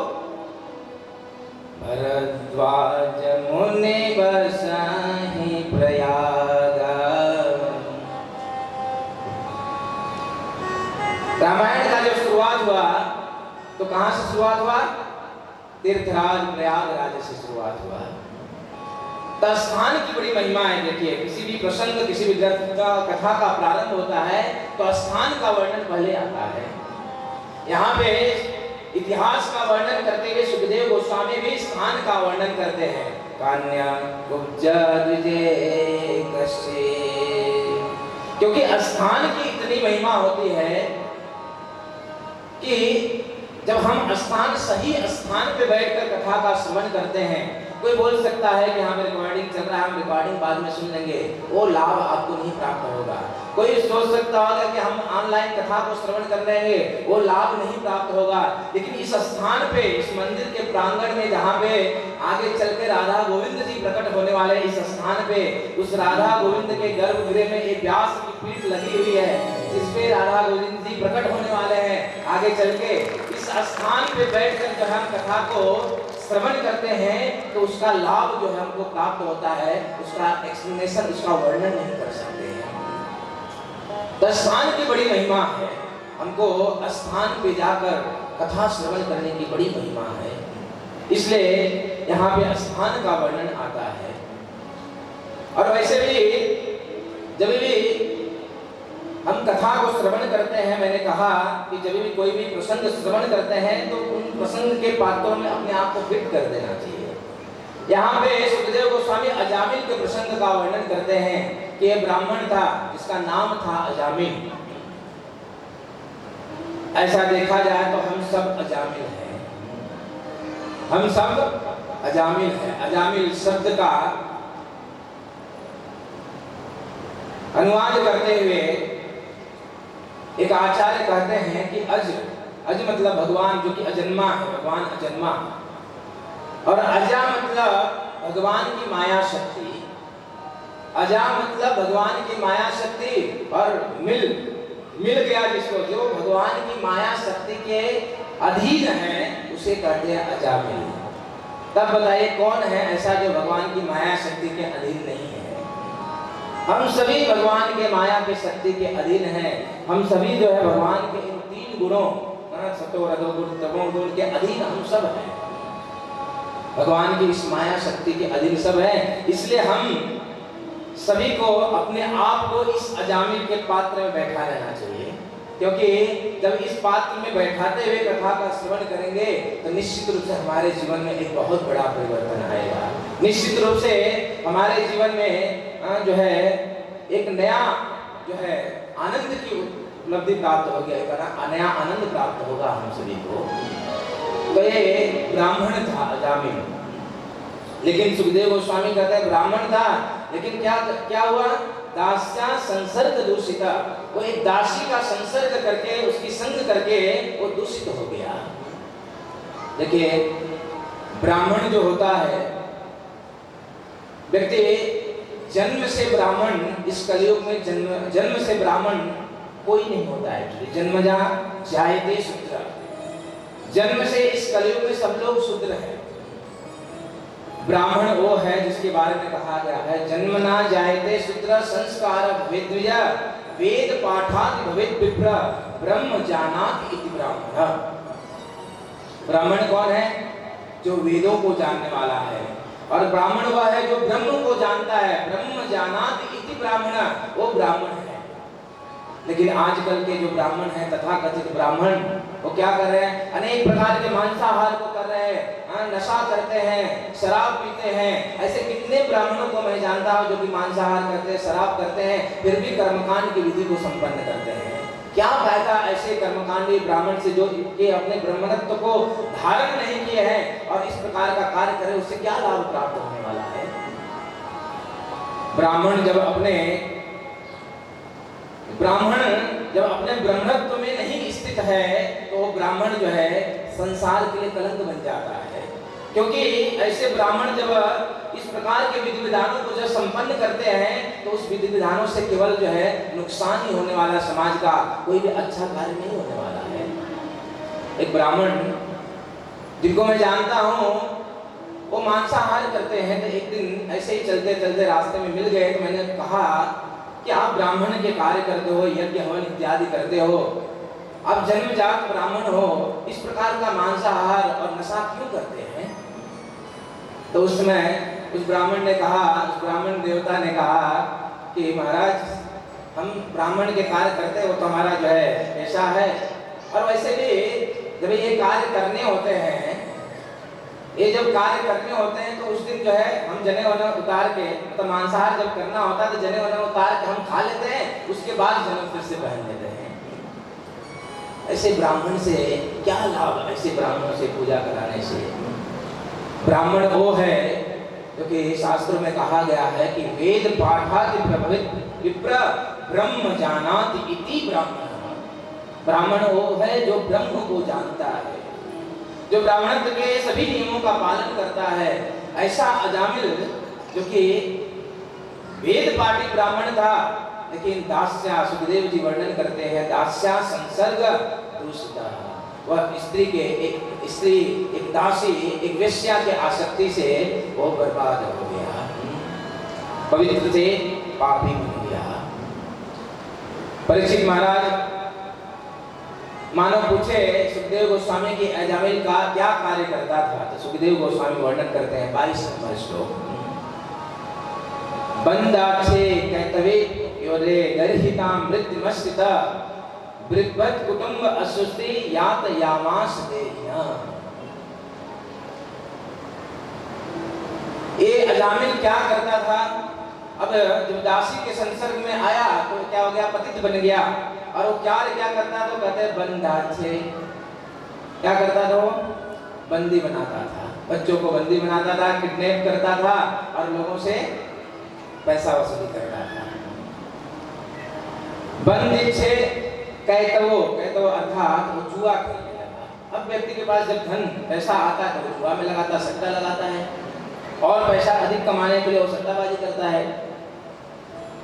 भरद्वाज मुनि बसाहि प्रयाग, रामायण का जब शुरुआत हुआ तो कहां से शुरुआत हुआ? तीर्थराज प्रयागराज से शुरुआत हुआ। तो स्थान की बड़ी महिमा है। देखिए किसी भी प्रसंग, किसी भी ग्रंथ का कथा का प्रारंभ होता है तो स्थान का वर्णन पहले आता है। यहाँ पे इतिहास का वर्णन करते हुए सुखदेव गोस्वामी भी स्थान का वर्णन करते हैं, कान्या कुब्ज द्विजे कश्चित्, क्योंकि स्थान की इतनी महिमा होती है कि जब हम सही स्थान पे बैठकर कथा का श्रवण करते हैं, कोई बोल सकता है कि हाँ रिकॉर्डिंग चल रहा है, हम रिकॉर्डिंग बाद में सुन लेंगे, वो लाभ आपको नहीं प्राप्त होगा। कोई सोच सकता होगा कि हम ऑनलाइन कथा को श्रवण कर लेंगे, वो लाभ नहीं प्राप्त होगा। लेकिन इस स्थान पे, इस मंदिर के प्रांगण में जहाँ पे आगे चल के राधा गोविंद जी प्रकट होने वाले, इस स्थान पे उस राधा गोविंद के गर्भगृह में एक व्यास की पीठ लगी हुई है जिसपे राधा गोविंद जी प्रकट होने वाले हैं। आगे चल के इस स्थान पे बैठकर जब हम कथा को श्रवण करते हैं तो उसका लाभ जो है हमको प्राप्त होता है, उसका एक्सप्लेनेशन, उसका वर्णन नहीं कर सकते हैं। तो स्थान की बड़ी महिमा है, हमको स्थान पे जाकर कथा श्रवण करने की बड़ी महिमा है, इसलिए यहाँ पे स्थान का वर्णन आता है। और वैसे भी जब भी हम कथा को श्रवण करते हैं, मैंने कहा कि जब भी कोई भी प्रसंग श्रवण करते हैं तो उन प्रसंग के पात्रों में अपने आप को फिट कर देना चाहिए। यहाँ पे सुखदेव गोस्वामी अजामिल के प्रसंग का वर्णन करते हैं कि यह ब्राह्मण था जिसका नाम था अजामिल। ऐसा देखा जाए तो हम सब अजामिल हैं, हम सब अजामिल हैं। अजामिल शब्द का अनुवाद करते हुए एक आचार्य कहते हैं कि अज मतलब भगवान, जो कि अजन्मा है, भगवान अजन्मा। और अजा मतलब भगवान की माया शक्ति, अजा मतलब भगवान की माया शक्ति, और मिल गया जिसको, जो भगवान की माया शक्ति के अधीन है उसे कहते हैं अजामिल। तब बताइए कौन है ऐसा जो भगवान की माया शक्ति के अधीन नहीं है? हम सभी भगवान के माया के शक्ति के अधीन हैं। हम सभी जो है भगवान के इन 3 गुणों, सतो रजो गुण तमो गुण के अधीन हम सब हैं। भगवान की इस माया शक्ति के अधीन सब हैं। इसलिए हम सभी को अपने आप को इस अजामिल के पात्र में बैठा रहना चाहिए, क्योंकि जब इस पात्र में बैठाते हुए कथा का श्रवण करेंगे तो निश्चित रूप से हमारे जीवन में एक बहुत बड़ा परिवर्तन आएगा। निश्चित रूप से हमारे जीवन में जो है एक नया जो है आनंद की उपलब्धि प्राप्त होगी, एक नया आनंद प्राप्त होगा हम सभी को। तो ये ब्राह्मण था अजामिल, लेकिन सुखदेव गोस्वामी कहते हैं ब्राह्मण था, लेकिन क्या हुआ? दास्या संसर्ग दूषिता, वो एक दासी का संसर्ग करके, उसकी संग करके वो दूषित हो गया। देखिए ब्राह्मण जो होता है व्यक्ति, जन्म से ब्राह्मण, इस कलयुग में जन्म से ब्राह्मण कोई नहीं होता है। जन्मजा जायते शूद्र, जन्म से इस कलयुग में सब लोग शूद्र हैं। ब्राह्मण वो है जिसके बारे में कहा गया है, जन्मना जायते शूद्र संस्कार वेद्विजा वेद पाठात् भवेत् विप्र ब्रह्म जानाति इति ब्राह्मण। ब्राह्मण कौन है? जो वेदों को जानने वाला है, और ब्राह्मण वह है जो ब्रह्म को जानता है। ब्रह्म जानाति इति ब्राह्मण, वो ब्राह्मण है। लेकिन आजकल के जो ब्राह्मण हैं, तथाकथित ब्राह्मण, वो क्या कर रहे हैं? अनेक प्रकार के मांसाहार को कर रहे हैं, नशा करते हैं, शराब पीते हैं। ऐसे कितने ब्राह्मणों को मैं जानता हूँ जो कि मांसाहार करते हैं, शराब करते हैं, फिर भी कर्मकांड की विधि को संपन्न करते हैं। क्या फायदा ऐसे कर्मकांडी ब्राह्मण से जो के अपने ब्रह्मत्व को धारण नहीं किए हैं और इस प्रकार का कार्य करे, उससे क्या लाभ प्राप्त होने वाला है? ब्राह्मण जब अपने ब्रह्मत्व में नहीं स्थित है तो वो ब्राह्मण जो है संसार के लिए कलंक बन जाता है। क्योंकि ऐसे ब्राह्मण जब इस प्रकार के विधि विधानों को जब संपन्न करते हैं तो उस विधि विधानों से केवल जो है नुकसान ही होने वाला, समाज का कोई भी अच्छा कार्य नहीं होने वाला है। एक ब्राह्मण जिनको मैं जानता हूँ वो मांसाहार करते हैं, तो एक दिन ऐसे ही चलते चलते रास्ते में मिल गए, तो मैंने कहा कि आप ब्राह्मण के कार्य करते हो, यज्ञ हवन इत्यादि करते हो, आप जन्मजात ब्राह्मण हो, इस प्रकार का मांसाहार और नशा क्यों करते हैं? तो उस समय उस ब्राह्मण ने कहा, उस ब्राह्मण देवता ने कहा कि महाराज हम ब्राह्मण के कार्य करते हैं, वो तो हमारा जो है पेशा है, और वैसे भी जब ये कार्य करने होते हैं, ये जब कार्य करने होते हैं तो उस दिन जो है हम जने वने उतार के, तो मांसाहार जब करना होता है तो जने वने उतार के हम खा लेते हैं, उसके बाद जने फिर से पहन लेते हैं। ऐसे ब्राह्मण से क्या लाभ? ऐसे ब्राह्मणों से पूजा कराने से। ब्राह्मण वो है जो कि शास्त्रों में कहा गया है कि वेद पाठात् प्रभवित विप्र ब्रह्म जानाति इति ब्राह्मण। ब्राह्मण वो है जो ब्रह्म को जानता है, जो ब्राह्मणत्व के सभी नियमों का पालन करता है। ऐसा अजामिल जो कि वेद पाठी ब्राह्मण था, लेकिन दास्या, सुखदेव जी वर्णन करते हैं, दास्या संसर्ग दूषिता, वह एक दासी, एक वेश्या के आसक्ति से वो बर्बाद हो गया, पवित्र से पापी बन गया। परीक्षित महाराज मानव पूछे सुखदेव गोस्वामी की अजामिल का क्या कार्य करता था, तो सुखदेव गोस्वामी वर्णन करते हैं 22 नंबर श्लोक। बंदाक्षे कैतवे योरे गर्हिता मृत्युमस्थिता वृद्वत् कुटुंब असुस्ति यात यामास देहिया। ये अजामिल क्या करता था? अब जब दासी के संसर्ग में आया तो क्या हो गया? पतित बन गया। और वो क्या करता? तो कहते हैं बंदाक्षे, क्या करता था? वो बंदी बनाता था, बच्चों को बंदी बनाता था, किडनैप करता था और लोगों से पैसा वसूली करता था। बंदिच्छे कैतवो, कैतवो अर्थात वो जुआ खेलने लगा। अब व्यक्ति के पास जब धन पैसा आता है तो वो जुआ में लगाता, सट्टा लगाता है, और पैसा अधिक कमाने के लिए वो सट्टाबाजी करता है।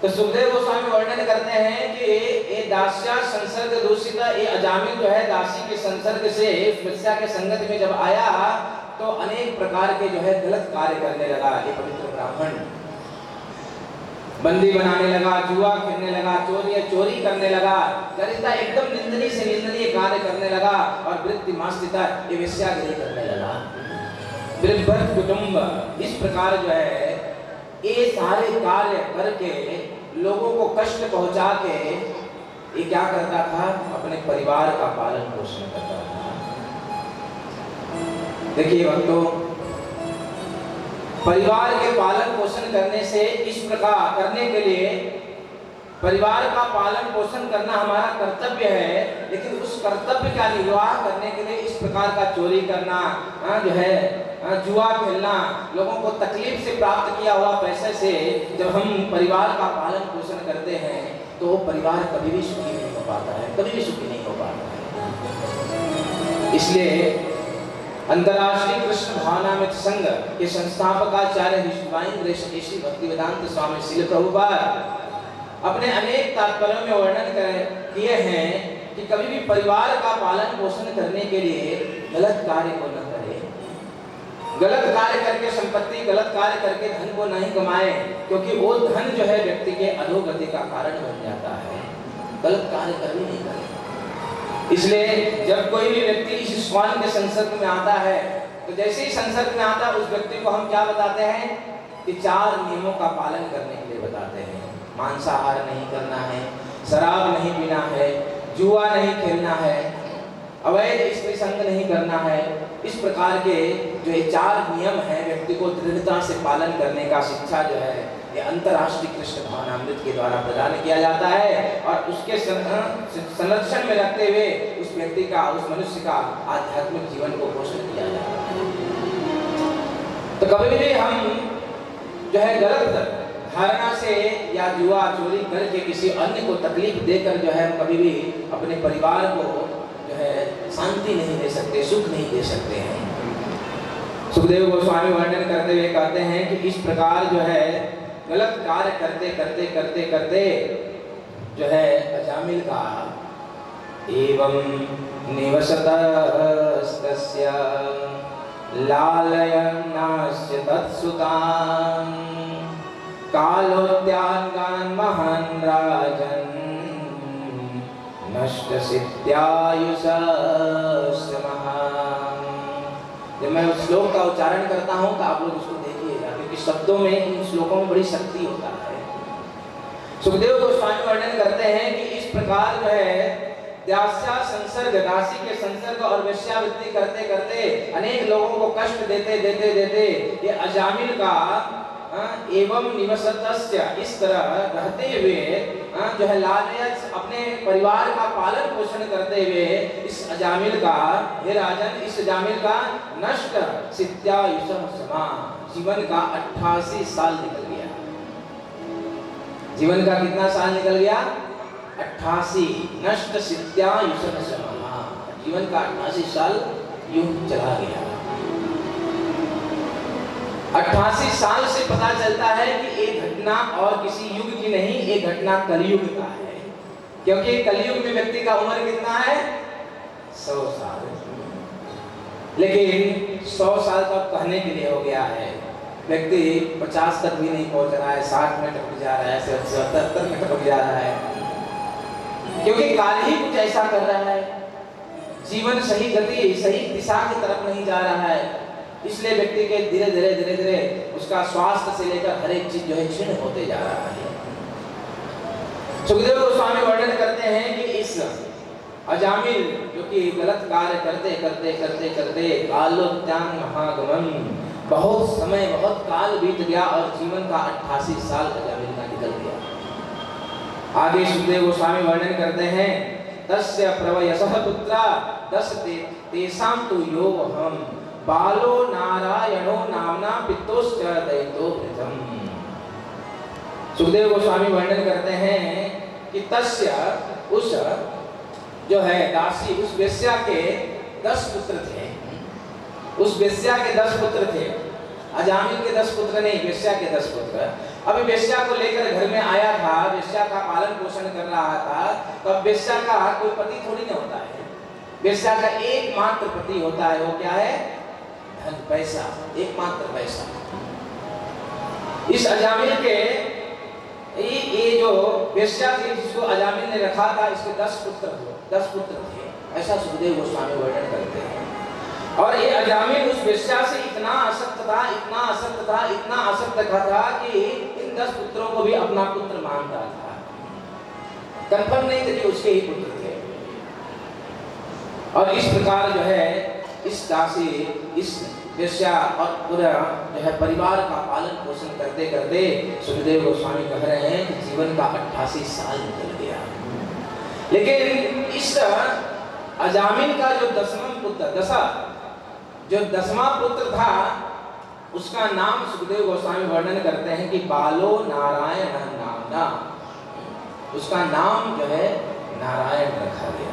तो सुखदेव गोस्वामी वर्णन करते हैं कि ये दास्या संसर्ग दूषिता, ये अजामिल जो है दासी के संसर्ग से वेश्या के संगत में जब आया तो अनेक प्रकार के जो है गलत कार्य करने लगा। ये पवित्र ब्राह्मण बंदी बनाने लगा, जुआ खेलने लगा, चोरी करने लगा, गरिता एकदम निंदनीय से निंदनीय कार्य करने लगा, और वृत्ति मास्तिता ये वेश्यागिरी करने लगा। वृद्धर्थ कुटुंब इस प्रकार जो है ये सारे कार्य करके लोगों को कष्ट पहुंचा के ये क्या करता था, अपने परिवार का पालन पोषण करता था। देखिए भक्तों, परिवार के पालन पोषण करने से इस प्रकार करने के लिए परिवार का पालन पोषण करना हमारा कर्तव्य है, लेकिन उस कर्तव्य का निर्वाह करने के लिए इस प्रकार का चोरी करना, जो है जुआ खेलना, लोगों को तकलीफ से प्राप्त किया हुआ पैसे से जब हम परिवार का पालन पोषण करते हैं तो वो परिवार कभी भी सुखी नहीं हो पाता है, कभी भी सुखी नहीं हो पाता है। इसलिए अंतर्राष्ट्रीय कृष्ण भावनामृत संघ के संस्थापकाचार्य विश्वामित्र ऋषि भक्तिवेदांत स्वामी श्रील प्रभुपाद अपने अनेक तात्पर्यों में वर्णन किए हैं कि कभी भी परिवार का पालन पोषण करने के लिए गलत कार्य को न करें, गलत कार्य करके संपत्ति, गलत कार्य करके धन को नहीं कमाए, क्योंकि वो धन जो है व्यक्ति के अधोगति का कारण बन जाता है। गलत कार्य कभी नहीं करें। इसलिए जब कोई भी व्यक्ति इस स्वान के संसर्ग में आता है तो जैसे ही संसर्ग में आता है उस व्यक्ति को हम क्या बताते हैं कि 4 नियमों का पालन करने के लिए बताते हैं। मांसाहार नहीं करना है, शराब नहीं पीना है, जुआ नहीं खेलना है, अवैध स्त्री संग नहीं करना है। इस प्रकार के जो ये 4 नियम हैं व्यक्ति को दृढ़ता से पालन करने का शिक्षा जो है ये अंतर्राष्ट्रीय कृष्ण भावनामृत के द्वारा प्रदान किया जाता है, और उसके संरक्षण में रखते हुए उस व्यक्ति का, उस मनुष्य का आध्यात्मिक जीवन को पोषण किया जाता है। तो कभी भी हम जो है गलत धारणा से या जुआ चोरी करके किसी अन्य को तकलीफ देकर जो है कभी भी अपने परिवार को जो है शांति नहीं दे सकते, सुख नहीं दे सकते हैं। सुखदेव गोस्वामी वर्णन करते हुए कहते हैं कि इस प्रकार जो है गलत कार्य करते जो है अजामिल का एवं निवसतस्तस्य लालयन्नास्य तत्सुतां कालोत्यागान् महान् राजन् नष्टसिद्ध्यायुषस्मः। जब मैं उस श्लोक का उच्चारण करता हूँ तो आप लोग उसको देखिएगा, क्योंकि शब्दों में, इन श्लोकों में बड़ी शक्ति होता है। सुखदेव गोस्वामी वर्णन करते हैं कि इस प्रकार जो है दास्या संसर्ग, दासी के संसर्ग और वेश्यावृत्ति करते करते अनेक लोगों को कष्ट देते ये अजामिल का एवं निवसतस्य, इस तरह रहते हुए जो है लालयत अपने परिवार का पालन पोषण करते हुए इस अजामिल का, हे राजन, इस अजामिल का नष्ट सिद्ध्यायुषः समा, जीवन का 88 साल निकल गया। जीवन का कितना साल निकल गया? 88। नष्ट सिद्ध्यायुषः समा, जीवन का 88 साल यूं चला गया। 88 साल से पता चलता है कि एक घटना और किसी युग की नहीं, एक घटना कलयुग का है, क्योंकि कलयुग में व्यक्ति का उम्र कितना है? 100 साल। लेकिन 100 साल तो कहने के लिए हो गया है, व्यक्ति 50 तक भी नहीं पहुंच रहा है, 60 में टपक जा रहा है, 77 में टपक जा रहा है, क्योंकि काल ही कुछ ऐसा कर रहा है। जीवन सही गति, सही दिशा की तरफ नहीं जा रहा है, इसलिए व्यक्ति के धीरे धीरे उसका स्वास्थ्य से लेकर हर एक चीज जो है क्षीण होते जा रहा है। सुखदेव गोस्वामी वर्णन करते हैं कि इस अजामिल जो कि गलत कार्य करते कालोत्याग महागमन, बहुत समय, बहुत काल बीत गया और जीवन का 88 साल अजामिल का निकल गया। आगे सुखदेव गोस्वामी वर्णन करते हैं तस्य प्रवयसः पुत्रा 10 तेषां तु योऽहम् बालो नारायणो नामना पितोश्च दैतो वृद्धम्। सुखदेव गोस्वामी वर्णन करते हैं कि तस्य, उस जो है दासी, उस वेश्या के 10 पुत्र थे। उस वेश्या के 10 पुत्र थे, अजामिल के 10 पुत्र नहीं, वेश्या के 10 पुत्र। अभी वेश्या को लेकर घर में आया था, वेश्या का पालन पोषण कर रहा था। तो अब वेश्या का कोई पति थोड़ी ना होता है, वेश्या का एकमात्र पति होता है। वो क्या है? धन, पैसा, एकमात्र पैसा। इस अजामिल के ये जो वेश्या थी जिसको अजामिल ने रखा था, इसके 10 पुत्र थे, ऐसा सुखदेव गोस्वामी वर्णन करते हैं। और ये अजामिल उस वेश्या से इतना आसक्त था, इतना आसक्त था, इतना आसक्त था कि इन 10 पुत्रों को भी अपना पुत्र मानता था। कंफर्म नहीं था कि उसके ही पुत्र थे। और इस प्रकार जो है इस दासी, इस वेश्या और पूरा जो है परिवार का पालन पोषण करते करते सुखदेव गोस्वामी कह रहे हैं कि जीवन का 88 साल निकल गया। लेकिन इस अजामिल का जो 10वां पुत्र था, उसका नाम सुखदेव गोस्वामी वर्णन करते हैं कि बालो नारायण नामना, उसका नाम जो है नारायण रखा गया।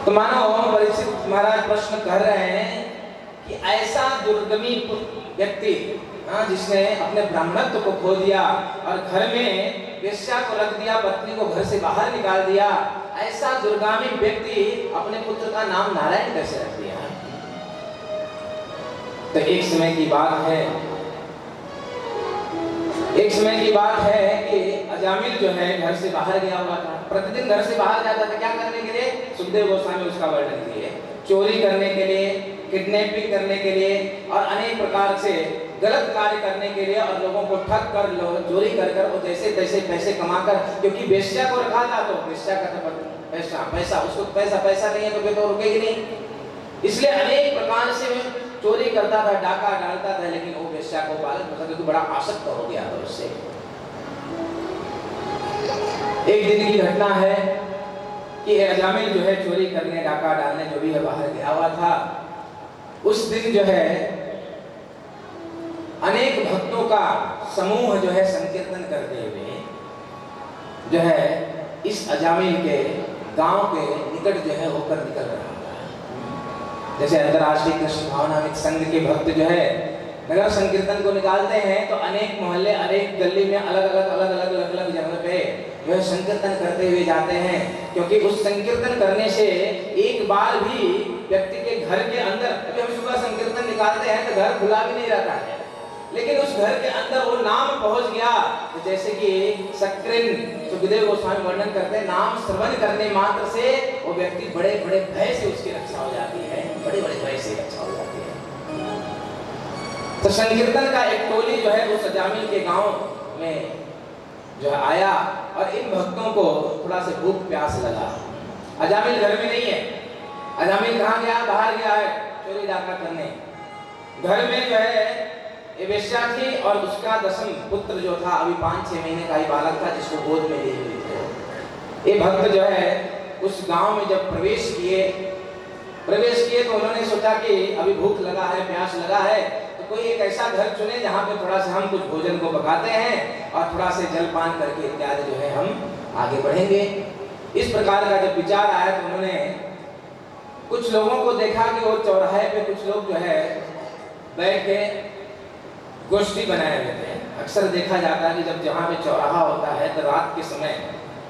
तो मानो परीक्षित महाराज प्रश्न कर रहे हैं कि ऐसा दुर्गमी व्यक्ति, जिसने अपने ब्राह्मणत्व को खो दिया और घर में वेश्या को रख दिया, पत्नी को घर से बाहर निकाल दिया, ऐसा दुर्गामी व्यक्ति अपने पुत्र का नाम नारायण कैसे रख दिया? तो एक समय की बात है कि अजामिल जो है घर से बाहर गया हुआ था। प्रतिदिन घर से बाहर जाता था, क्या करने के लिए? सुखदेव गोस्वामी उसका वर्णन किए, चोरी करने के लिए, किडनैपिंग करने के लिए और अनेक प्रकार से गलत कार्य करने के लिए, और लोगों को ठग कर चोरी कर और जैसे तैसे पैसे कमाकर, क्योंकि वेश्या को रखा था तो वेश्या का पैसा उसको पैसा नहीं है तो वे तो रुकेगी नहीं, इसलिए अनेक प्रकार से चोरी करता था, डाका डालता था। लेकिन वो वेश्या को पालन पोषण करके बड़ा आसक्त हो गया था उससे। एक दिन की घटना है कि अजामिल जो है चोरी करने, डाका डालने जो भी है बाहर गया हुआ था। उस दिन जो है अनेक भक्तों का समूह जो है संकीर्तन करते हुए जो है इस अजामिल के गांव के निकट जो है होकर निकल रहा था। जैसे अंतर्राष्ट्रीय कृष्ण भावनामृत संघ के भक्त जो है नगर संकीर्तन को निकालते हैं तो अनेक मोहल्ले, अनेक गली में अलग अलग जगह पे जो है संकीर्तन करते हुए जाते हैं। क्योंकि उस संकीर्तन करने से एक बार भी व्यक्ति के घर के अंदर, अभी हम सुबह संकीर्तन निकालते हैं तो घर खुला भी नहीं रहता है, लेकिन उस घर के अंदर वो नाम पहुंच गया। तो जैसे कि सक्रिन सुखदेव गोस्वामी वर्णन करते हैं, नाम श्रवण करने मात्र से वो व्यक्ति बड़े बड़े भय से उसकी रक्षा हो जाती है, बड़े बड़े भय से रक्षा हो जाती है। तो संकीर्तन का एक टोली जो है उस अजामिल के गांव में जो है आया और इन भक्तों को थोड़ा से भूख प्यास लगा। अजामिल घर में नहीं है, अजामिल कहाँ गया? बाहर गया है चोरी डाका करने। घर में जो है ये वेश्या थी और उसका 10वां पुत्र जो था अभी 5-6 महीने का ही बालक था जिसको गोद में ली हुई थी। ये भक्त जो है उस गांव में जब प्रवेश किए तो उन्होंने सोचा कि अभी भूख लगा है, प्यास लगा है, तो कोई एक ऐसा घर चुने जहाँ पे थोड़ा सा हम कुछ भोजन को पकाते हैं और थोड़ा से जलपान करके इत्यादि जो है हम आगे बढ़ेंगे। इस प्रकार का जब विचार आया तो उन्होंने कुछ लोगों को देखा कि वो चौराहे पे कुछ लोग जो है बैठ के गोष्ठी बनाए हुए थे। अक्सर देखा जाता है कि जब जहाँ पे चौराहा होता है तो रात के समय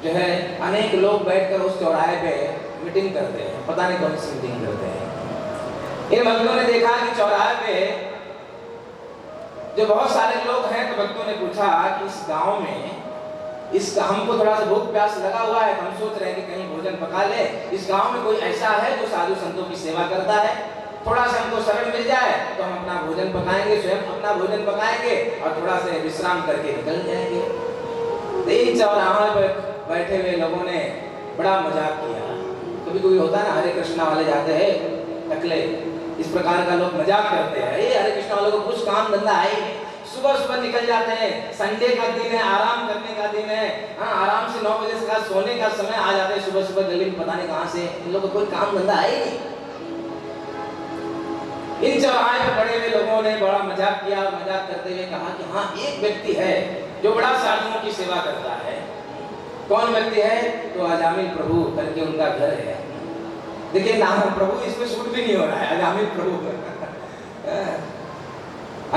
जो है अनेक लोग बैठकर उस चौराहे पे मीटिंग करते हैं, पता नहीं कौन सी मीटिंग करते हैं। इन भक्तों ने देखा कि चौराहे पे जो बहुत सारे लोग हैं तो भक्तों ने पूछा कि इस गांव में हमको थोड़ा सा भूख प्यास लगा हुआ है, हम सोच रहे हैं कि कहीं भोजन पका ले। इस गांव में कोई ऐसा है जो साधु संतों की सेवा करता है, थोड़ा सा हमको शरण मिल जाए तो हम अपना भोजन पकाएंगे, स्वयं अपना भोजन पकाएंगे और थोड़ा से विश्राम करके निकल जाएंगे। तो इन चौराहे पर बैठे हुए लोगों ने बड़ा मजाक किया। कभी कोई होता है ना, हरे कृष्णा वाले जाते हैं टकले, इस प्रकार का लोग मजाक करते हैं। ये हरे कृष्णा वालों को कुछ काम धंधा है ही, सुबह निकल जाते हैं, संडे का दिन है, आराम करने का दिन है, आराम से 9 बजे से सोने का समय आ जाते हैं, सुबह गली में पता नहीं कहाँ से, इन लोगों को कोई काम धंधा है ही नहीं। इन चौराहे पर पड़े हुए लोगों ने बड़ा मजाक किया और मजाक करते हुए कहा कि हाँ एक व्यक्ति है जो बड़ा साधुओं की सेवा करता है। कौन व्यक्ति है? तो अजामिल प्रभु करके उनका घर है। देखिए नाम प्रभु इसमें शूट भी नहीं हो रहा है, अजामिल प्रभु।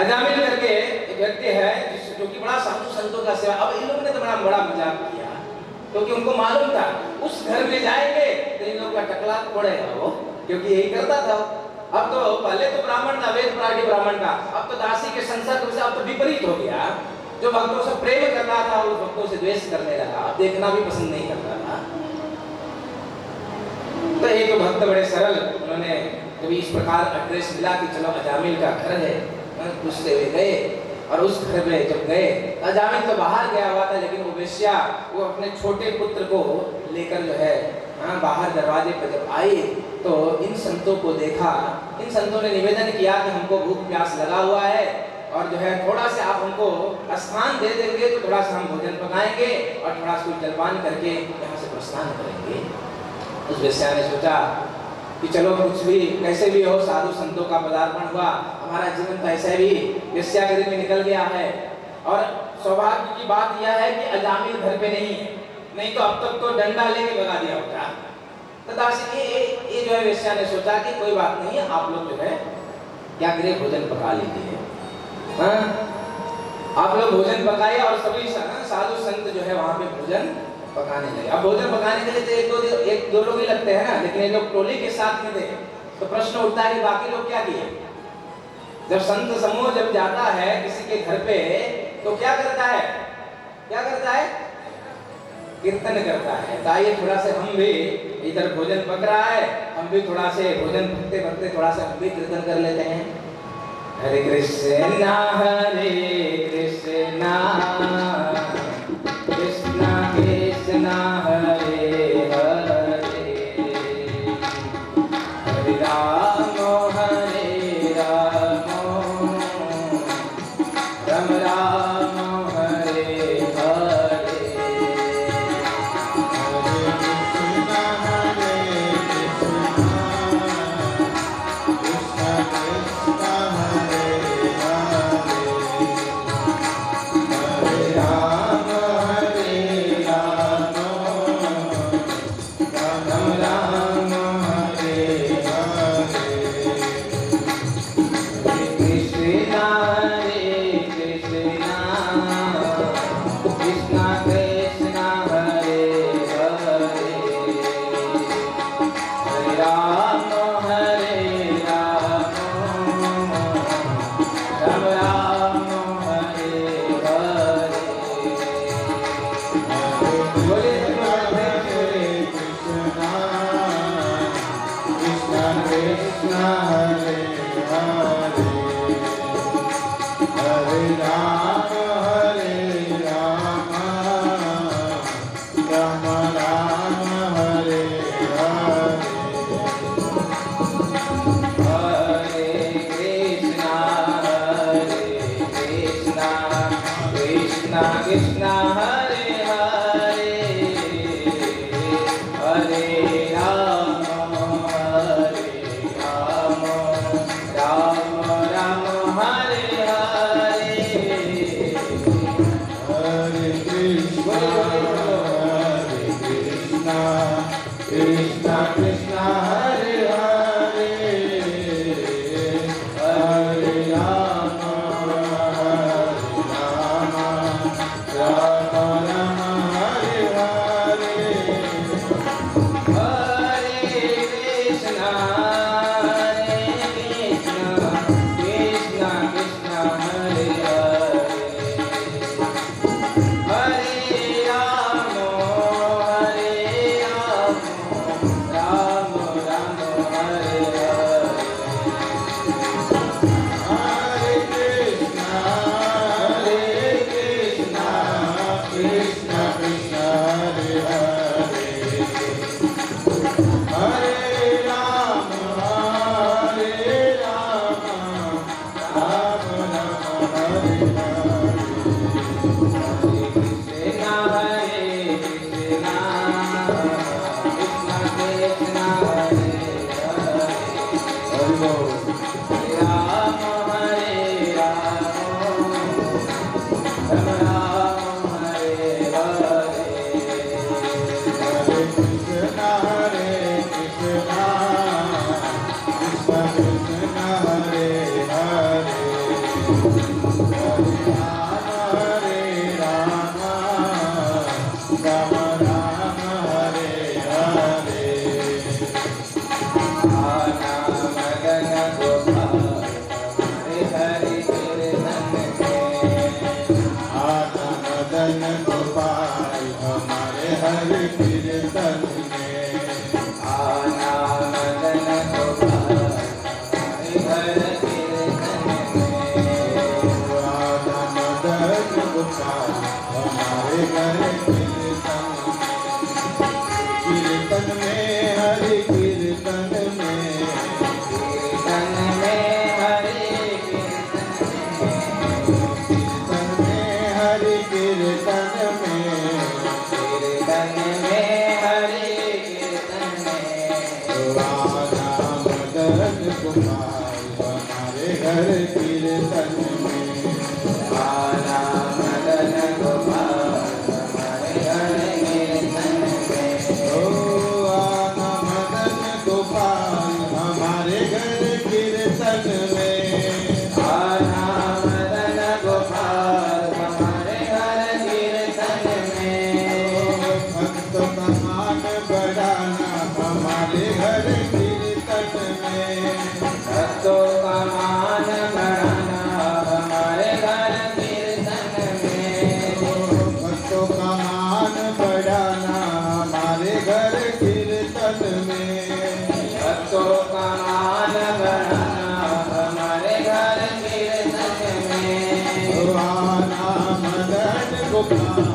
अजामिल करके एक व्यक्ति है जो कि बड़ा साधु संतों का सेवा। अब इन लोगों ने तो बड़ा मजाक किया, क्योंकि उनको मालूम था उस घर में जाएंगे तो इन लोगों का टकला पड़ेगा वो, क्योंकि यही करता था। अब तो पहले तो ब्राह्मण था, वेद पराठी ब्राह्मण का, अब तो दासी के संसर्ग से अब तो विपरीत हो गया। जो भक्तों से प्रेम करता था उस भक्तों से द्वेष करने लगा, अब देखना भी पसंद नहीं करता था। तो एक भक्त बड़े सरल, उन्होंने जब इस प्रकार एड्रेस मिला कि चलो अजामिल का घर है, पूछते हुए गए और उस घर में जब गए, अजामिल तो बाहर गया हुआ था, लेकिन वो वेश्या वो अपने छोटे पुत्र को लेकर जो है बाहर दरवाजे पर जब आई तो इन संतों को देखा। इन संतों ने निवेदन किया कि हमको भूख प्यास लगा हुआ है और जो है थोड़ा से आप हमको स्थान दे देंगे तो थोड़ा सा हम भोजन पकाएंगे और थोड़ा सा जलपान करके यहाँ से प्रस्थान करेंगे। उस वेश्या ने सोचा कि चलो कुछ भी कैसे भी हो, साधु संतों का पदार्पण हुआ, हमारा जीवन तो ऐसे भी वेश्या गृह में निकल गया है। और सौभाग्य की बात यह है कि अजामिल घर पे नहीं है, नहीं तो अब तक तो डंडा लेके भगा दिया होता। तो दासी ये जो है वेश्या ने सोचा कि कोई बात नहीं है, आप लोग जो है क्या करें, भोजन पका लीजिए। आप लोग भोजन पकाए और सभी साधु संत जो है वहां पे भोजन पकाने लगे। अब भोजन पकाने के लिए तो एक दो लोग ही लगते हैं ना, लेकिन ये लोग टोली के साथ में थे। तो प्रश्न उठता है कि बाकी लोग क्या किए। जब संत समूह जब जाता है किसी के घर पे तो क्या करता है, कीर्तन करता है। तो आइए थोड़ा से हम भी, इधर भोजन पक रहा है, हम भी थोड़ा से भोजन पकते पकते थोड़ा सा हम भी कीर्तन कर लेते हैं। हरे कृष्णा कृष्णा कृष्णा हरे हरे, हरे राम राम राम हरे हरे। कृष्णा हरे हरे, हरे राम राम गोपाल हमारे घर कीर्तन में। आना मदन गोपाल हमारे घर कीर्तन में। ओ आना मदन गोपाल हमारे घर कीर्तन में। आना मदन गोपाल हमारे घर कीर्तन में। भक्तों का मान बढ़ाना हमारे घर कीर्तन में। भक्तों का मान बढ़ाना हमारे घर कीर्तन में। भक्तों का मान बढ़ाना हमारे घर कीर्तन में। भक्तों का मान बढ़ाना हमारे घर कीर्तन में। आना मदन गोपाल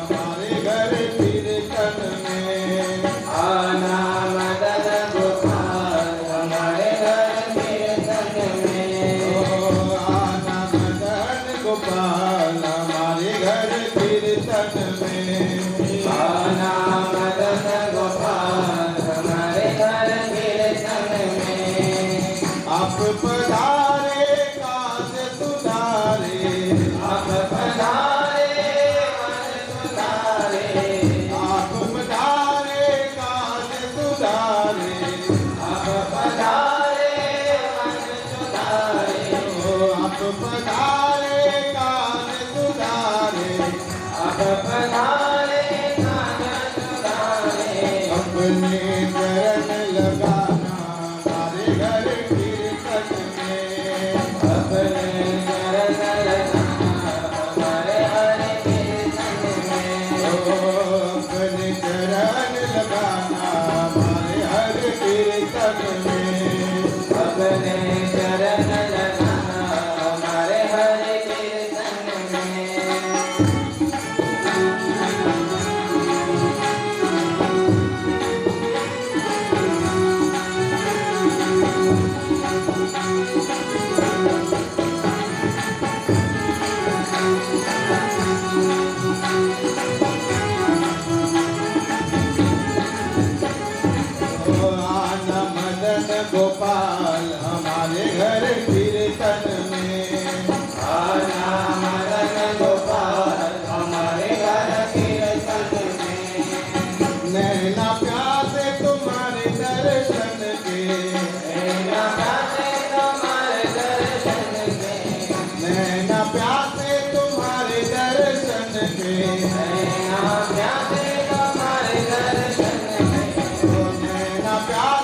हमारे घर कीर्तन में। आना मदन गोपाल हमारे घर कीर्तन में। आना मदन गोपाल हमारे घर कीर्तन में। आना मदन गोपाल हमारे घर कीर्तन में। आप पधारे काज सुधारे। आप पधारे मन सुधारे। आप पधारे काज सुधारे। आप पधारे मन सुधारे। आप पधारे काज सुधारे। आप पधारे काज सुधारे। अपने चरण लगाना हमारे घर कीर्तन में। अपने चरण लगाना हमारे घर कीर्तन में। अपने चरण लगाना हमारे हर कीर्तन में। अपने चरण लगाना हमारे हर कीर्तन में। आना मदन गोपाल हमारे घर कीर्तन में। आना मदन गोपाल हमारे घर कीर्तन में। नैना प्यासे तुम्हारे दर्शन के। नैना प्यासे तुम्हारे दर्शन के। नैना प्यासे तुम्हारे दर्शन के। नैना प्यासे तुम्हारे दर्शन के। नैना प्यासे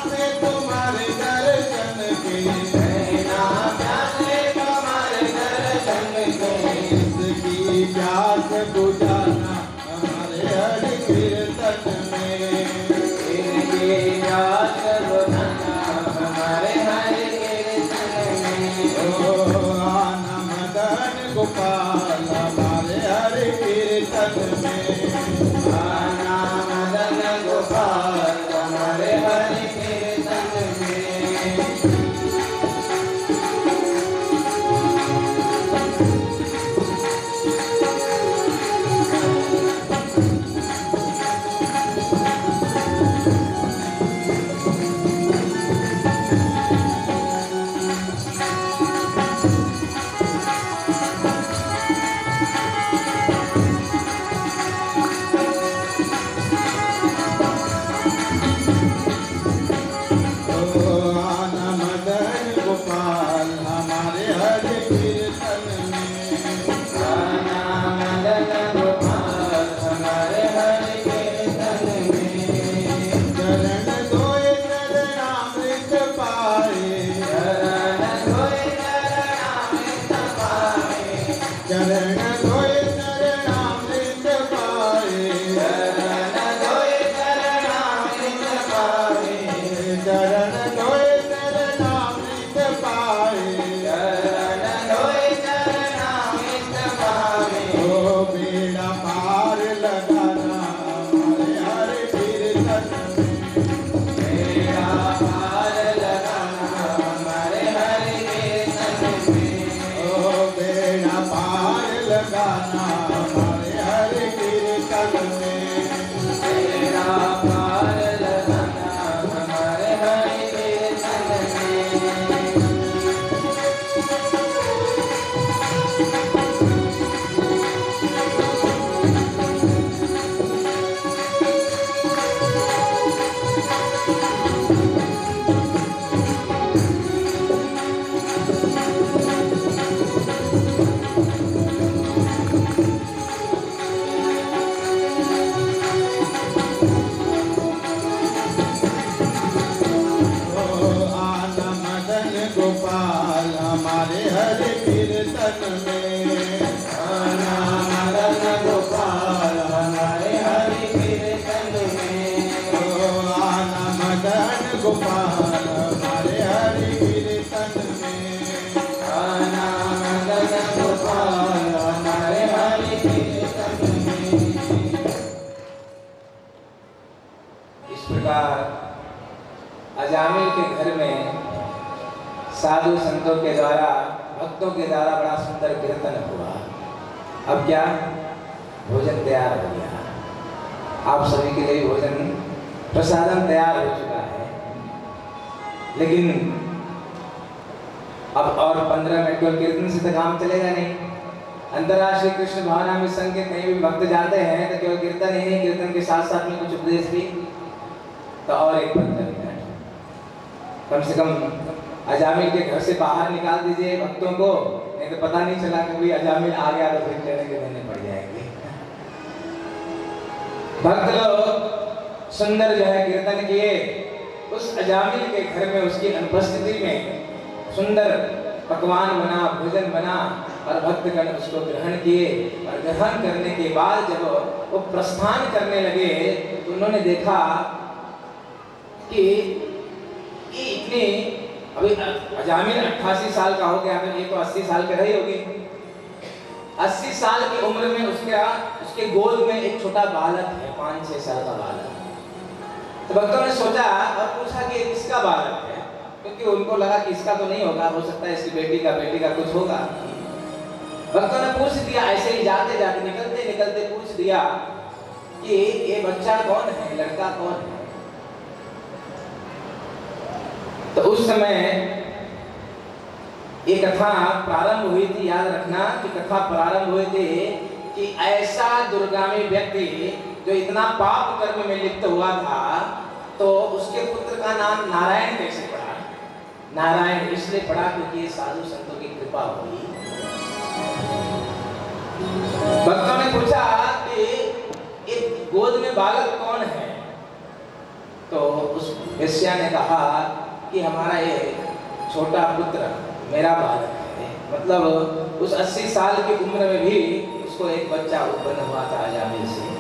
गोपाल हमारे हरि कीर्तन में। गाना मदन गोपाल हमारे हरि कीर्तन में। इस प्रकार अजामिल के घर में साधु संतों के द्वारा, भक्तों के द्वारा बड़ा सुंदर कीर्तन हुआ। अब क्या, भोजन तैयार हो गया। आप सभी के लिए भोजन प्रसादन तैयार हो चुका है। लेकिन अब और 15 मिनट केवल कीर्तन से तो काम चलेगा नहीं। अंतर्राष्ट्रीय कृष्ण भावनामृत संघ के कहीं भी भक्त जाते हैं तो केवल कीर्तन ही नहीं, कीर्तन के साथ साथ में कुछ उपदेश भी। तो और एक 15 मिनट कम से कम अजामिल के घर से बाहर निकाल दीजिए भक्तों को, नहीं तो पता नहीं चला कि भाई अजामिल आ गया तो फिर लेने के देने पड़ जाएंगे। भक्त लोग सुंदर जो है कीर्तन किए। उस अजामिल के घर में उसकी अनुपस्थिति में सुंदर पकवान बना, भोजन बना और भक्तगण उसको ग्रहण किए। और ग्रहण करने के बाद जब वो प्रस्थान करने लगे तो उन्होंने देखा कि ये इतने, अभी अजामिल 88 साल का हो गया, तो ये तो 80 साल का ही होगी। 80 साल की उम्र में उसके गोद में एक छोटा बालक है, 5-6 साल का बालक। तो भक्तों ने सोचा और पूछा कि किसका बालक है, क्योंकि उनको लगा कि इसका तो नहीं होगा, हो सकता है इसकी बेटी का कुछ होगा। भक्तों ने पूछ दिया, ऐसे ही जाते जाते निकलते निकलते पूछ दिया कि ये बच्चा कौन है, लड़का कौन है। तो उस समय ये कथा प्रारंभ हुई थी। याद रखना कि कथा प्रारंभ हुई थी कि ऐसा दुर्गामी व्यक्ति जो इतना पाप कर्म में लिप्त हुआ था, तो उसके पुत्र का नाम नारायण कैसे पड़ा। नारायण इसलिए पड़ा क्योंकि ये साधु संतों की कृपा हुई। भक्तों ने पूछा कि एक गोद में बालक कौन है। तो उस वेश्या ने कहा कि हमारा ये छोटा पुत्र मेरा बालक है। मतलब उस 80 साल की उम्र में भी उसको एक बच्चा उत्पन्न हुआ था अजामिल से।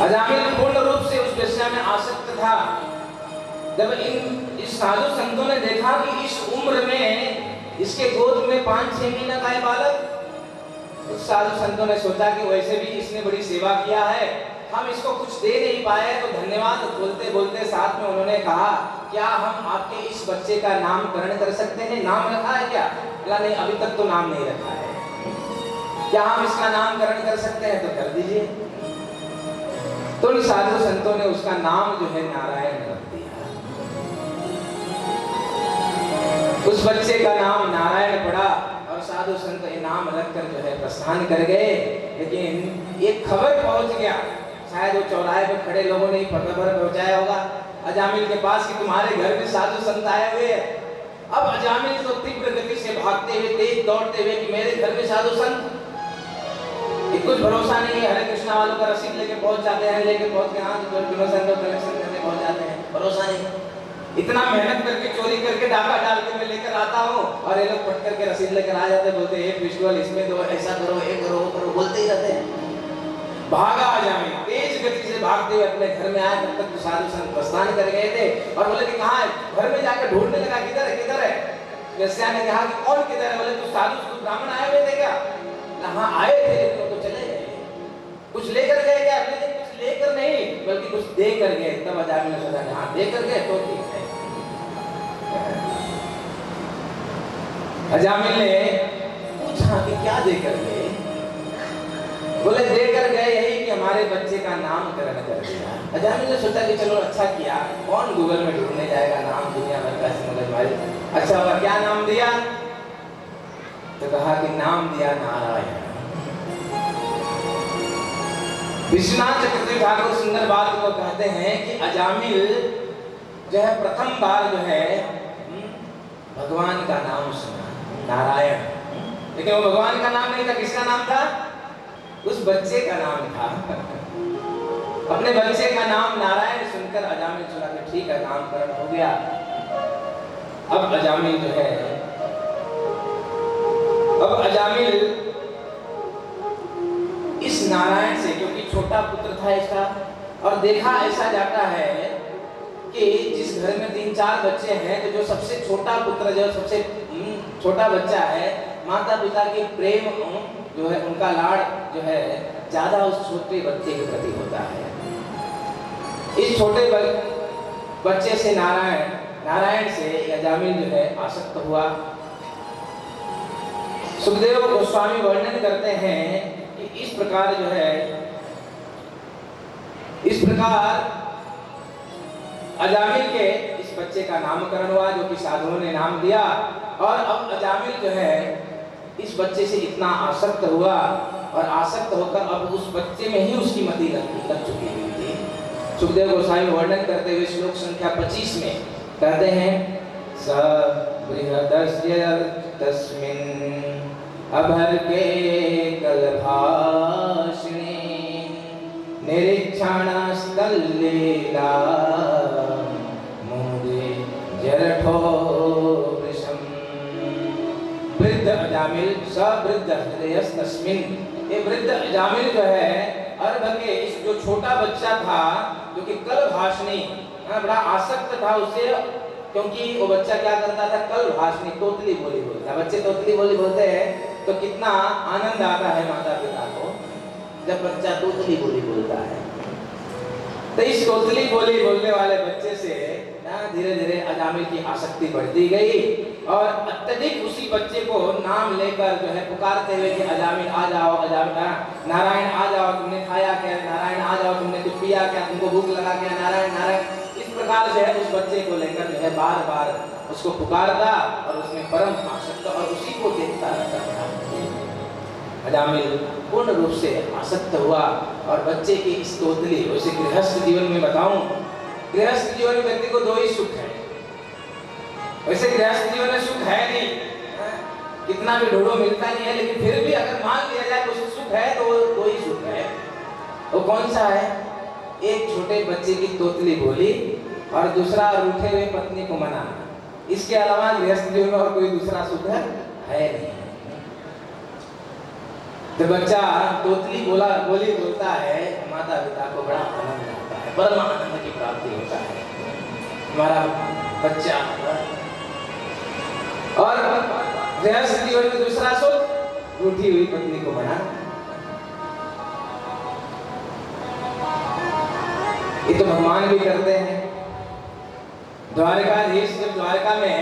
अजामिल पूर्ण रूप से उस वेश्या में आसक्त था। जब इस साधु संतों ने देखा कि इस उम्र में इसके गोद में 5-6 महीना का है बालक, उस साधु संतों ने सोचा कि वैसे भी इसने बड़ी सेवा किया है, हम इसको कुछ दे नहीं पाए तो धन्यवाद बोलते बोलते साथ में उन्होंने कहा, क्या हम आपके इस बच्चे का नामकरण कर सकते हैं, नाम रखा है क्या। बोला नहीं, अभी तक तो नाम नहीं रखा है, क्या हम इसका नामकरण कर सकते हैं, तो कर दीजिए। तो इन साधु संतों ने उसका नाम जो है नारायण रख दिया। उस बच्चे का नाम नारायण पड़ा और साधु संत ये नाम रखकर जो है प्रस्थान कर गए। लेकिन एक खबर पहुंच गया, शायद वो चौराहे पे खड़े लोगों ने खबर पहुंचाया होगा अजामिल के पास कि तुम्हारे घर में साधु संत आए हुए हैं। अब अजामिल तो तीव्र गति से भागते हुए, तेज दौड़ते हुए कि मेरे घर में साधु संत, कुछ भरोसा नहीं है। हरे कृष्णा वालों का रसीद लेके पहुंच जाते हैं, लेके पहुंच के हाँ डोनेशन का कलेक्शन करने पहुंच जाते हैं, भरोसा नहीं। इतना मेहनत करके चोरी करके डाका डाल के मैं लेकर आता हूँ और ये लोग पट करके रसीद लेकर आ जाते, बोलते हैं विजुअल इसमें दो, ऐसा करो, ये करो, वो करो, बोलते ही रहते हैं। भागा अजामिल तेज गति से भागते हुए अपने घर में आया। तब तक साधु संत प्रस्थान कर गए थे और बोले कि कहाँ है। घर में जाकर ढूंढने लगा, किधर है किधर है। वेश्या ने कहा कि कौन किधर है। बोले तो साधु ब्राह्मण आए हुए थे क्या। हाँ आए थे लेकिन तो चले गए। कुछ लेकर गए क्या। कुछ लेकर नहीं बल्कि कुछ दे कर गए। तब अजामिल ने सोचा हाँ दे कर गए तो ठीक है। अजामिल ने पूछा कि क्या दे कर गए। बोले दे कर गए यही कि हमारे बच्चे का नामकरण कर दिया। अजामिल ने सोचा कि चलो अच्छा किया, कौन गूगल में ढूंढने जाएगा नाम दुनिया भर का मगजमारी। अच्छा हुआ, क्या नाम दिया। तो कहा कि नाम दिया नारायण। विश्वनाथ चक्रवर्ती ठाकुर सुंदर बात को कहते हैं कि अजामिल जो है प्रथम बार जो है भगवान का नाम सुना, नारायण। लेकिन वो भगवान का नाम नहीं था, किसका नाम था। उस बच्चे का नाम था। अपने बच्चे का नाम नारायण सुनकर अजामिल सोचा कि ठीक है नामकरण हो गया। अब अजामिल जो है इस नारायण से, क्योंकि छोटा पुत्र था इसका, और देखा ऐसा जाता है घर में 3-4 बच्चे हैं तो जो सबसे छोटा पुत्र, जो सबसे छोटा बच्चा है, माता पिता की प्रेम जो है, उनका लाड़ जो है ज्यादा उस छोटे बच्चे के प्रति होता है। इस छोटे बच्चे से नारायण से अजामिल जो है आसक्त हुआ। सुखदेव गोस्वामी वर्णन करते हैं कि इस प्रकार जो है, इस प्रकार अजामिल के इस बच्चे का नामकरण हुआ, जो कि साधुओं ने नाम दिया। और अब अजामिल जो है इस बच्चे से इतना आसक्त हुआ, और आसक्त होकर अब उस बच्चे में ही उसकी मति लग चुकी हुई थी। सुखदेव गोस्वामी वर्णन करते हुए श्लोक संख्या 25 में कहते हैं, स बृहदस्य तस्मिन् अभर्गे कलभाषिणे निरीक्षाणस्तल्लीला मुदे जरठो वृषम्। वृद्ध अजामिल सवृद्ध हृदयस् तस्मिन्, ये वृद्ध अजामिल जो है अर्भ के इस जो छोटा बच्चा था, जो कि कल भाषणी बड़ा आसक्त था उसे, क्योंकि वो बच्चा क्या करता था, कल भाषणी तोतली बोली बोलता। बच्चे तोतली बोली बोलते हैं तो कितना आनंद आता है माता पिता को जब बच्चा तोतली बोली बोलता है। तो इस तोतली बोली बोलने वाले बच्चे से धीरे धीरे अजामिल की आसक्ति बढ़ती गई, और अत्यधिक उसी बच्चे को नाम लेकर जो है पुकारते हुए कि अजामिल आ जाओ, अजामिल नारायण आ जाओ, तुमने खाया क्या, नारायण आ जाओ, तुमने कुछ पिया क्या, तुमको भूख लगा क्या, नारायण नारायण। इस प्रकार से उस बच्चे को लेकर जो है बार बार उसको पुकारता, और उसमें परम आसक्त, और उसी को देखता रहता। अजामिल पूर्ण रूप से आसक्त हुआ, और बच्चे की इस तोतली, उसे गृहस्थ जीवन में बताऊं, गृहस्थ जीवन में व्यक्ति को 2 ही सुख है। वैसे गृहस्थ जीवन में सुख है नहीं, कितना भी ढूंढो मिलता नहीं है, लेकिन फिर भी अगर मान लिया जाए कुछ सुख है तो वो 2 ही सुख है। वो कौन सा है? एक छोटे बच्चे की तोतली बोली, और दूसरा रूठे हुए पत्नी को मनाना। इसके अलावा गृहस्थ जीवन में और कोई दूसरा सुख है नहीं। जब बच्चा तोतली बोली बोलता है, माता पिता को बड़ा आनंद आता है, परम आनंद की प्राप्ति होता है। हमारा बच्चा, और गृहस्थ जीवन में दूसरा सुख रूठी हुई पत्नी को मनाना। ये तो भगवान भी करते हैं। द्वारकाधीश जब द्वारका में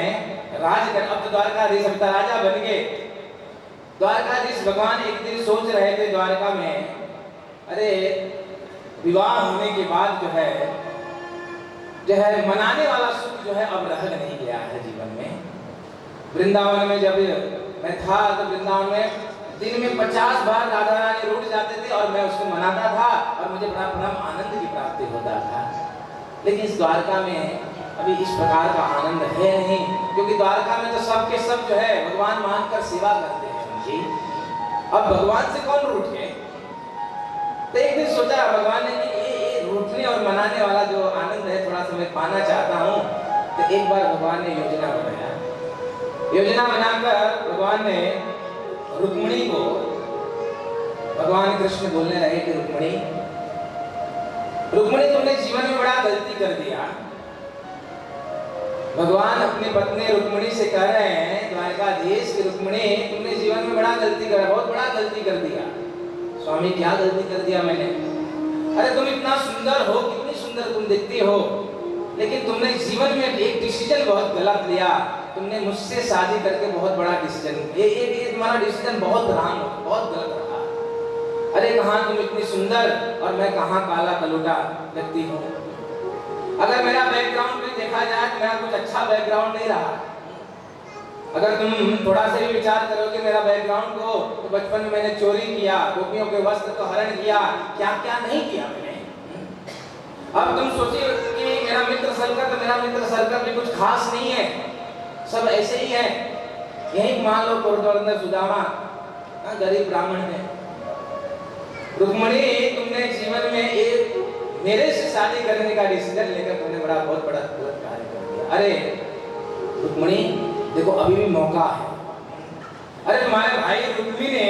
राज कर, अब तो द्वारकाधीश अब राजा बन गए। द्वारकाधीश भगवान एक दिन सोच रहे थे द्वारका में, अरे विवाह होने के बाद जो है मनाने वाला सुख जो है अब रह नहीं गया है जीवन में। वृंदावन में जब मैं था तो वृंदावन में दिन में 50 बार राधा रानी रूठ जाते थे, और मैं उसको मनाता था, और मुझे बड़ा आनंद की प्राप्ति होता था। लेकिन इस द्वारका में अभी इस प्रकार का आनंद है नहीं, क्योंकि द्वारका में तो सबके सब जो है भगवान मानकर सेवा करते हैं उनकी। अब भगवान से कौन रूठ गए? तो एक दिन सोचा भगवान ने कि ये रूठने और मनाने वाला जो आनंद है थोड़ा सा मैं पाना चाहता हूँ। तो एक बार भगवान ने योजना बनाया। योजना बनाकर भगवान ने रुक्मिणी को, भगवान कृष्ण बोलने लगे कि रुक्मिणी तुमने जीवन में बड़ा गलती कर दिया। भगवान अपनी पत्नी रुक्मिणी से कह रहे हैं द्वारकाधीश की, रुक्मिणी तुमने जीवन में बड़ा गलती करा, बहुत बड़ा गलती कर दिया। स्वामी क्या गलती कर दिया मैंने? अरे तुम इतना सुंदर हो, कितनी सुंदर तुम दिखती हो, लेकिन तुमने जीवन में एक डिसीजन बहुत गलत लिया। तुमने मुझसे शादी करके बहुत बड़ा डिसीजन, ये तुम्हारा डिसीजन बहुत गलत रहा। अरे कहाँ तुम इतनी सुंदर और मैं कहाँ काला कलूटा व्यक्ति हूँ। अगर मेरा बैकग्राउंड भी देखा जाए तो मेरा कुछ अच्छा बैकग्राउंड नहीं रहा। अगर तुम थोड़ा सा भी विचार करोगे मेरा बैकग्राउंड को, तो बचपन में मैंने चोरी किया, गोपियों के वस्त्र को हरण किया, क्या क्या नहीं किया मैंने। अब तुम सोचिए कि मेरा मित्र सर्कल भी कुछ खास नहीं है, सब ऐसे ही है। यही मान लो कोरदोर सुदामा गरीब ब्राह्मण है। रुक्मिणी तुमने जीवन में एक मेरे से शादी करने का डिसीजन लेकर तुमने बहुत बड़ा गलत कार्य कर दिया। अरे रुक्मिणी देखो अभी भी मौका है। अरे तुम्हारे भाई रुक्मी ने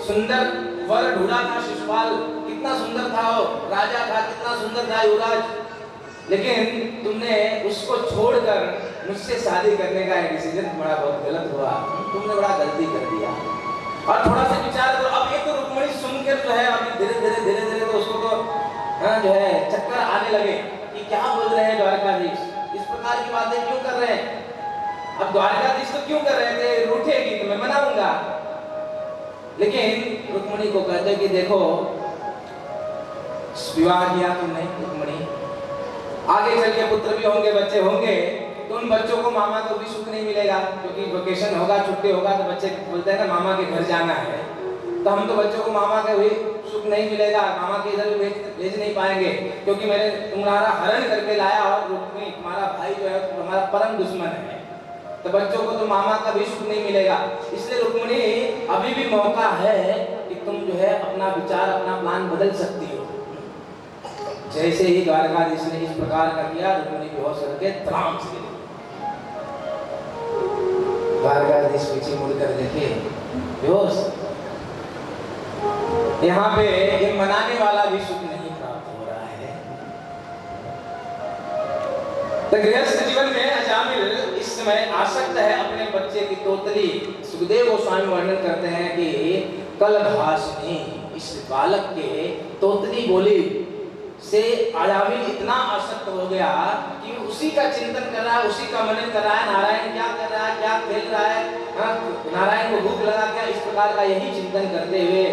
सुंदर वर ढूंढा था, शिशुपाल कितना सुंदर था, वो राजा था, कितना सुंदर था युवराज। लेकिन तुमने उसको छोड़कर मुझसे शादी करने का डिसीजन तुम्हारा बहुत गलत हुआ, तुमने बड़ा गलती कर दिया। और थोड़ा सा विचार करो, अब ये तो रुक्मिणी सुनकर जो है अभी धीरे धीरे तो उसको तो जो है चक्कर आने लगे कि क्या बोल रहे हैं द्वारकाधीश, इस प्रकार की बातें क्यों कर रहे हैं। अब द्वारकाधीश तो क्यों कर रहे थे, रूठेगी तो मैं मनाऊंगा। लेकिन रुक्मिणी को कहते कि देखो विवाह किया तुमने रुक्मिणी, आगे चल के पुत्र भी होंगे, बच्चे होंगे, तो उन बच्चों को मामा को भी सुख नहीं मिलेगा, क्योंकि वेकेशन होगा, छुट्टी होगा तो बच्चे बोलते हैं ना मामा के घर जाना है, तो हम तो बच्चों को मामा का भी सुख नहीं मिलेगा, मामा के इधर भी भेज नहीं पाएंगे, क्योंकि मैंने तुम्हारा हरण करके लाया और रुक्मिणी तुम्हारा भाई जो है तुम्हारा परम दुश्मन है, तो बच्चों को तो मामा का भी सुख नहीं मिलेगा। इसलिए रुक्मिणी अभी भी मौका है कि तुम जो है अपना विचार, अपना प्लान बदल सकती हो। जैसे ही द्वारकाधीश ने इस प्रकार का किया, रुक्मिणी बेहोश करके तमाम से गिरी। द्वारकाधीश पीछे मुड़कर देखे, बेहोश। यहाँ पे ये मनाने वाला भी सुख नहीं प्राप्त हो रहा है। तो गृहस्थ जीवन में अजामिल इस समय आसक्त है अपने बच्चे की तोतली। सुखदेव गोस्वामी वर्णन करते हैं कि कल भाषिनी, इस बालक के तोतली बोली से अजामिल इतना आसक्त हो गया कि उसी का चिंतन कर रहा है, उसी का मनन कर रहा है, नारायण क्या कर रहा है, क्या खेल रहा है, नारायण को भूख लगा क्या, इस प्रकार का यही चिंतन करते हुए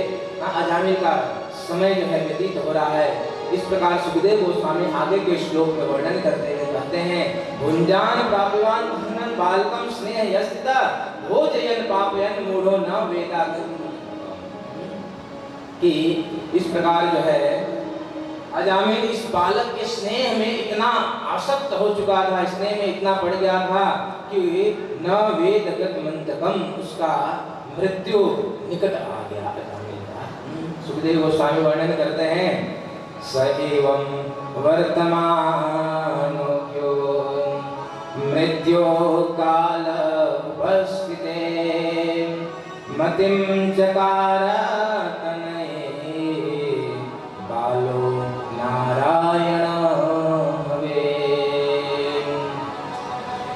अजामिल का समय जो है व्यतीत हो रहा है। इस प्रकार सुखदेव गोस्वामी आगे के श्लोक में वर्णन करते हुए कहते हैं, भुंजान प्राप्यवान धनन बालकम स्नेह यस्तिता भोजयन पापयन मूढ़ो न वेदा, कि इस प्रकार जो है अजामिल इस बालक के स्नेह में इतना आसक्त हो चुका था, स्नेह में इतना पड़ गया था कि न वेदगत मंतकम, उसका मृत्यु निकट आ गया अजामिल का। सुखदेव गोस्वामी वर्णन करते हैं, स एवं वर्तमानो क्यो मृत्यो काल उपस्थिते मतिम चकार बालो नारायण हवे।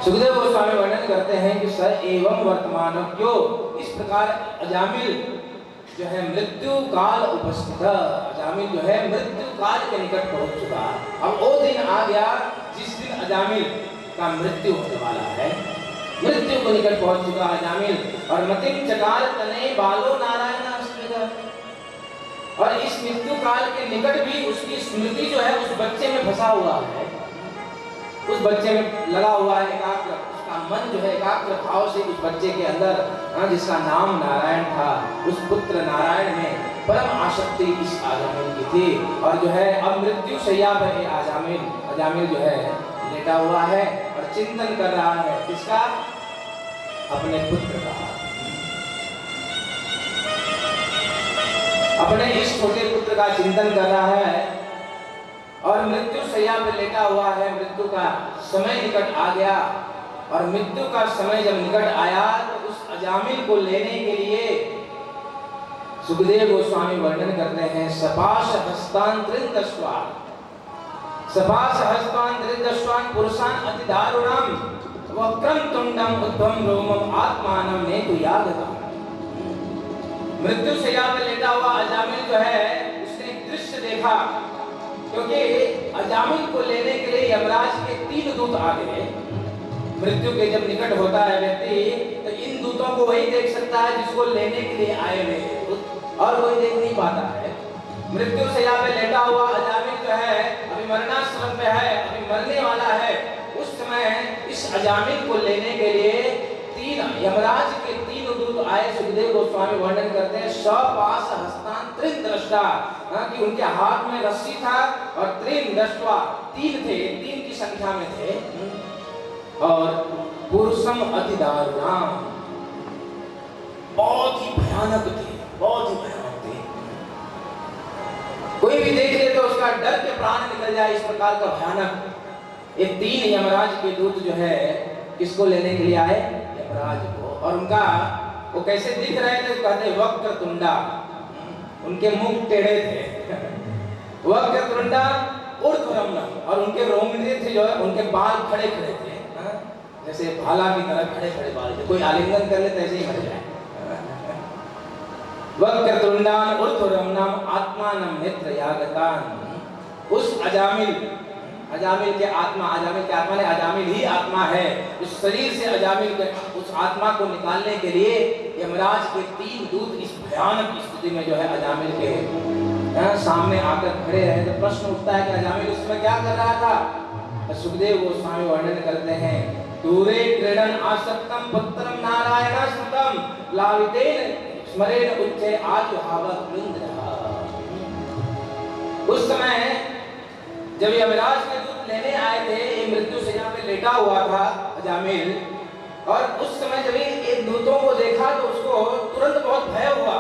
सुखदेव गोस्वामी वर्णन करते हैं कि स एवं वर्तमान क्यों, इस प्रकार अजामिल जो है मृत्यु काल उपस्थित, अजामिल जो है मृत्यु काल के निकट पहुंच चुका। अब वो दिन आ गया जिस दिन अजामिल का मृत्यु होने वाला है, मृत्यु को निकट पहुंच चुका अजामिल। और मतिम चकार तने बालो नारायण अस्मृत, और इस मृत्यु काल के निकट भी उसकी स्मृति जो है उस बच्चे में फंसा हुआ है, उस बच्चे में लगा हुआ है एकाग्र, उसका मन जो है एकाग्र भाव से उस बच्चे के अंदर जिसका नाम नारायण था, उस पुत्र नारायण में परम आसक्ति इस अजामिल की थी। और जो है अब मृत्यु शैया पर अजामिल जो है लेटा हुआ है और चिंतन कर रहा है, किसका, अपने पुत्र का, अपने इस छोटे पुत्र का चिंतन कर रहा है। और मृत्यु शैया पे लेटा हुआ है, मृत्यु का समय निकट आ गया। और मृत्यु का समय जब निकट आया तो उस अजामिल को लेने के लिए सुखदेव गोस्वामी वर्णन करते हैं, सपाश हस्तांतरित दस्वा, सपाश हस्तांतरित दस्वान पुरुषान अति दारुणम वक्रम तुंडम उद्धम रोमम आत्मानम नेतु यागतम। मृत्यु शैया पे लेटा हुआ अजामिल जो है उसने एक दृश्य देखा, क्योंकि अजामिल को लेने के लिए यमराज के 3 दूत आ गए। मृत्यु के जब निकट होता है व्यक्ति तो इन दूतों को वही देख सकता है जिसको लेने के लिए आए हुए, और कोई देख नहीं पाता है। मृत्यु शैया पे लेटा हुआ अजामिल जो है अभी मरणाश्रम में है, अभी मरने वाला है। उस समय इस अजामिल को लेने के लिए यमराज के 3 दूत आए। सुखदेव गोस्वामी वर्णन करते हैं, सपाश हस्तांतरित दृष्टा, कि उनके हाथ में रस्सी था, और त्रिन दृष्टवा 3 थे, 3 की संख्या में थे। और पुरुषम अति दारुणाम, बहुत ही भयानक थे, बहुत ही भयानक थे। कोई भी देख ले तो उसका डर के प्राण निकल जाए, इस प्रकार का भयानक। ये 3 यमराज के दूत जो है किसको लेने के लिए आए, यमराज को। और उनका वो कैसे दिख रहे थे, कहते वक्र तुंडा, उनके मुख टेढ़े थे। वक्र तुंडा ऊर्ध्वरमणम, और उनके रोंगटे थे जो है उनके बाल खड़े खड़े थे, जैसे भाला की तरह खड़े खड़े बाल थे, कोई आलिंगन कर ले तो ऐसे ही मर जाए। वक्रतुंडान ऊर्ध्वरमणम आत्मानं नेत्रयागतान, उस अजामिल के आत्मा ने अजामिल ही आत्मा है, उस शरीर से अजामिल के उस आत्मा को निकालने के लिए यमराज के 3 दूत इस भयानक स्थिति में जो है अजामिल के सामने आकर खड़े रहे। तो प्रश्न उठता है कि अजामिल उस समय क्या कर रहा था? तो सुखदेव गोस्वामी वर्णन करते हैं, दूरे क्रीडन आसक्तम पुत्रम नारायण स्मृतम लावितेन स्मरेण उच्चे आजुहावत इंद्रः। उस समय जब यमराज के दूत लेने आए थे, ये मृत्यु शैया पे लेटा हुआ था अजामिल, और उस समय जब ये दूतों को देखा तो उसको तुरंत बहुत भय हुआ।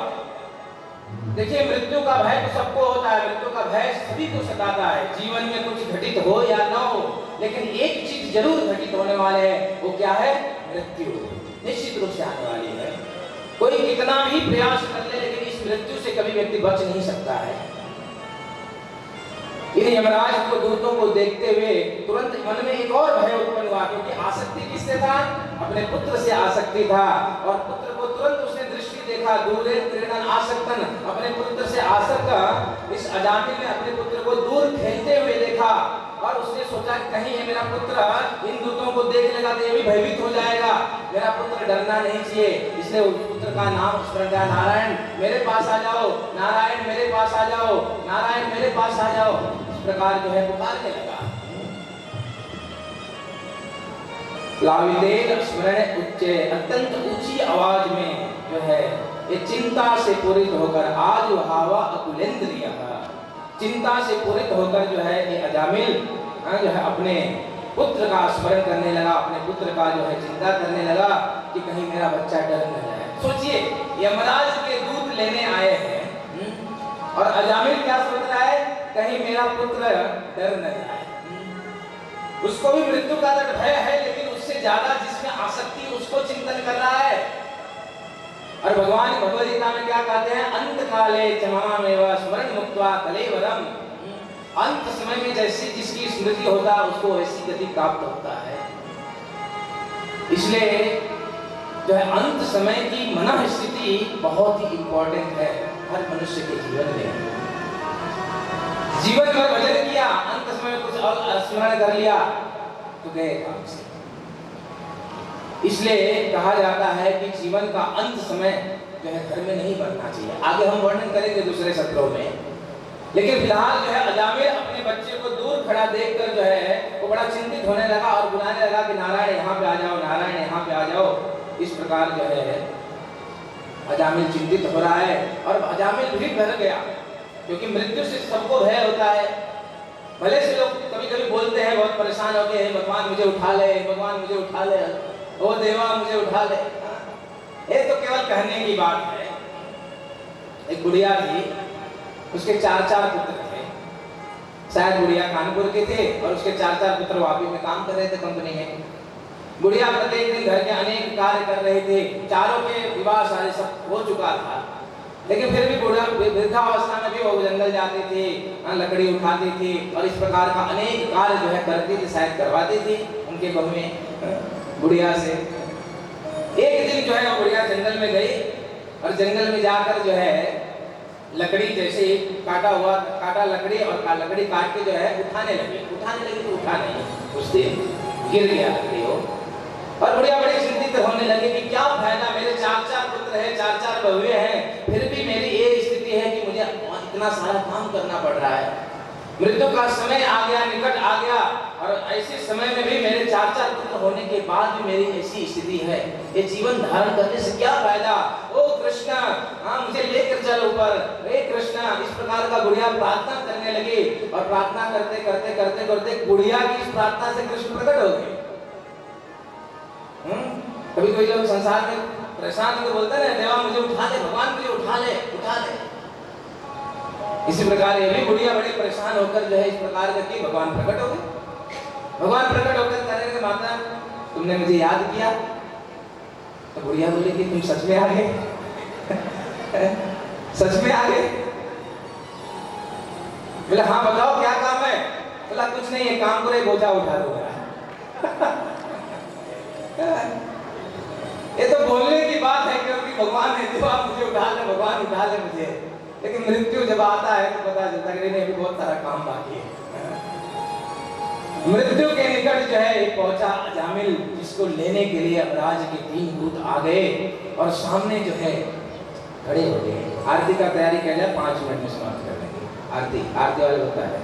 देखिए, मृत्यु का भय तो सबको होता है, मृत्यु का भय सभी को सताता है, जीवन में कुछ घटित हो या न हो, लेकिन एक चीज जरूर घटित होने वाले है, वो क्या है? मृत्यु निश्चित रूप से आने वाली है। कोई कितना भी प्रयास कर ले, लेकिन इस मृत्यु से कभी व्यक्ति बच नहीं सकता है। इन यमराज को दूतों को देखते हुए तुरंत मन में एक और भय उत्पन्न हुआ, क्योंकि आसक्ति किससे था? अपने पुत्र से आसक्ति था, और पुत्र को तुरंत उसने दृष्टि देखा, दूरे क्रीडन आसक्तन, अपने पुत्र से आसक्त इस अजामिल ने अपने पुत्र को दूर खेलते हुए देखा, और उसने सोचा कि कहीं ये मेरा पुत्र इन दूतों को देख लेगा तो ये भी भयभीत हो जाएगा, मेरा पुत्र डरना नहीं चाहिए। इसलिए उस पुत्र का नाम स्मरण किया, नारायण मेरे पास आ जाओ, नारायण मेरे पास आ जाओ, नारायण मेरे पास आ जाओ, इस प्रकार जो है पुकारने लगा। लावितेन स्मरण उच्चे, अत्यंत ऊंची आवाज में जो है ये चिंता से पूरित होकर आजुहावा अकुलेन्द्रियः, चिंता से पूरित होकर जो है ये अजामिल जो है अपने पुत्र का स्मरण करने लगा, अपने पुत्र का जो है चिंता करने लगा कि कहीं मेरा बच्चा डर न जाए। सोचिए, यमराज के दूत लेने आए हैं और अजामिल क्या सोच रहा है? कहीं मेरा पुत्र डर न जाए। उसको भी मृत्यु का तो भय है, लेकिन उससे ज्यादा जिसमें आसक्ति उसको चिंतन कर रहा है। और भगवान भगवद गीता में क्या कहते हैं? अंत काले चमामेव स्मरण मुक्त्वा कलेवरम, अंत समय में जैसी जिसकी स्मृति होता है उसको वैसी गति प्राप्त होता है। इसलिए जो है अंत समय की मन स्थिति बहुत ही इंपॉर्टेंट है हर मनुष्य के जीवन में। जीवन भर भजन किया, अंत समय में कुछ और स्मरण कर लिया तो गए काम से। इसलिए कहा जाता है कि जीवन का अंत समय जो है घर में नहीं बनना चाहिए। आगे हम वर्णन करेंगे दूसरे सत्रों में, लेकिन फिलहाल जो है अजामिल अपने बच्चे को दूर खड़ा देखकर जो है वो बड़ा चिंतित होने लगा और बुलाने लगा कि नारायण यहाँ पे आ जाओ, नारायण यहाँ पे आ जाओ। इस प्रकार जो है अजामिल चिंतित हो रहा है और अजामिल भी डर गया, क्योंकि मृत्यु से सबको भय होता है। भले से लोग कभी कभी बोलते हैं बहुत परेशान होके, हे भगवान मुझे उठा ले, भगवान मुझे उठा ले, ओ देवा मुझे उठा ले। ये तो केवल कहने की बात है। एक बुढ़िया थी, उसके 4 पुत्र थे, शायद बुढ़िया कानपुर के थे और उसके 4 पुत्र वापी में काम कर रहे थे कंपनी में। बुढ़िया प्रत्येक दिन घर के अनेक कार्य कर रहे थे, चारों के विवाह सारे सब हो चुका था, लेकिन फिर भी बुढ़ा वृद्धावस्था में भी वो जंगल जाते थे, लकड़ी उठाते थे और इस प्रकार का अनेक कार्य जो है करते थे, शायद करवाते थे उनके बहुएं बुढ़िया से। एक दिन जो है बुढ़िया जंगल में गई और जंगल में जाकर जो है लकड़ी जैसे काटा लकड़ी और लकड़ी काट के जो है उठाने लगी तो उठा नहीं, उस दिन गिर गया लकड़ी हो। और बुढ़िया बड़ी चिंतित होने लगी कि क्या फायदा, मेरे 4 पुत्र हैं, 4 बहुएं हैं, फिर भी मेरी ये स्थिति है कि मुझे इतना सारा काम करना पड़ रहा है। मृत्यु का समय आ गया, निकट आ गया, और ऐसे समय में भी मेरे 4 पुत्र होने के बाद भी मेरी ऐसी स्थिति है, ये जीवन धारण करने से क्या फायदा? ओ कृष्णा, हाँ मुझे लेकर चल ऊपर, हे कृष्णा। इस प्रकार का बुढ़िया प्रार्थना करने लगी और प्रार्थना करते करते करते करते बुढ़िया की इस प्रार्थना से कृष्ण प्रकट हो गए। कभी कोई लोग संसार में परेशान होकर बोलते हैं, देवा मुझे उठा ले, भगवान मुझे उठा ले, उठा ले। इसी प्रकार ये भी बुढ़िया बड़ी परेशान होकर जो है इस प्रकार करके भगवान प्रकट हो गए। भगवान प्रकट होकर कहने लगे, माता तुमने मुझे याद किया? तो बुढ़िया बोली कि तुम सच में आ गए? सच में आ गए? बोले हाँ बताओ क्या काम है? बोला कुछ नहीं है, काम करो, बोझा उठा दो। ये तो बोलने की बात है क्योंकि भगवान ने जो आप मुझे उठा ले, भगवान उठा ले मुझे, लेकिन मृत्यु जब आता है तो पता चलता है कि नहीं, अभी बहुत सारा काम बाकी है। मृत्यु के निकट जो है पहुंचा अजामिल, जिसको लेने के लिए यमराज के 3 दूत आ गए और सामने जो है खड़े हो गए। आरती का तैयारी कर लिया, 5 मिनट में समाप्त कर लेंगे आरती। आरती वाले होता है।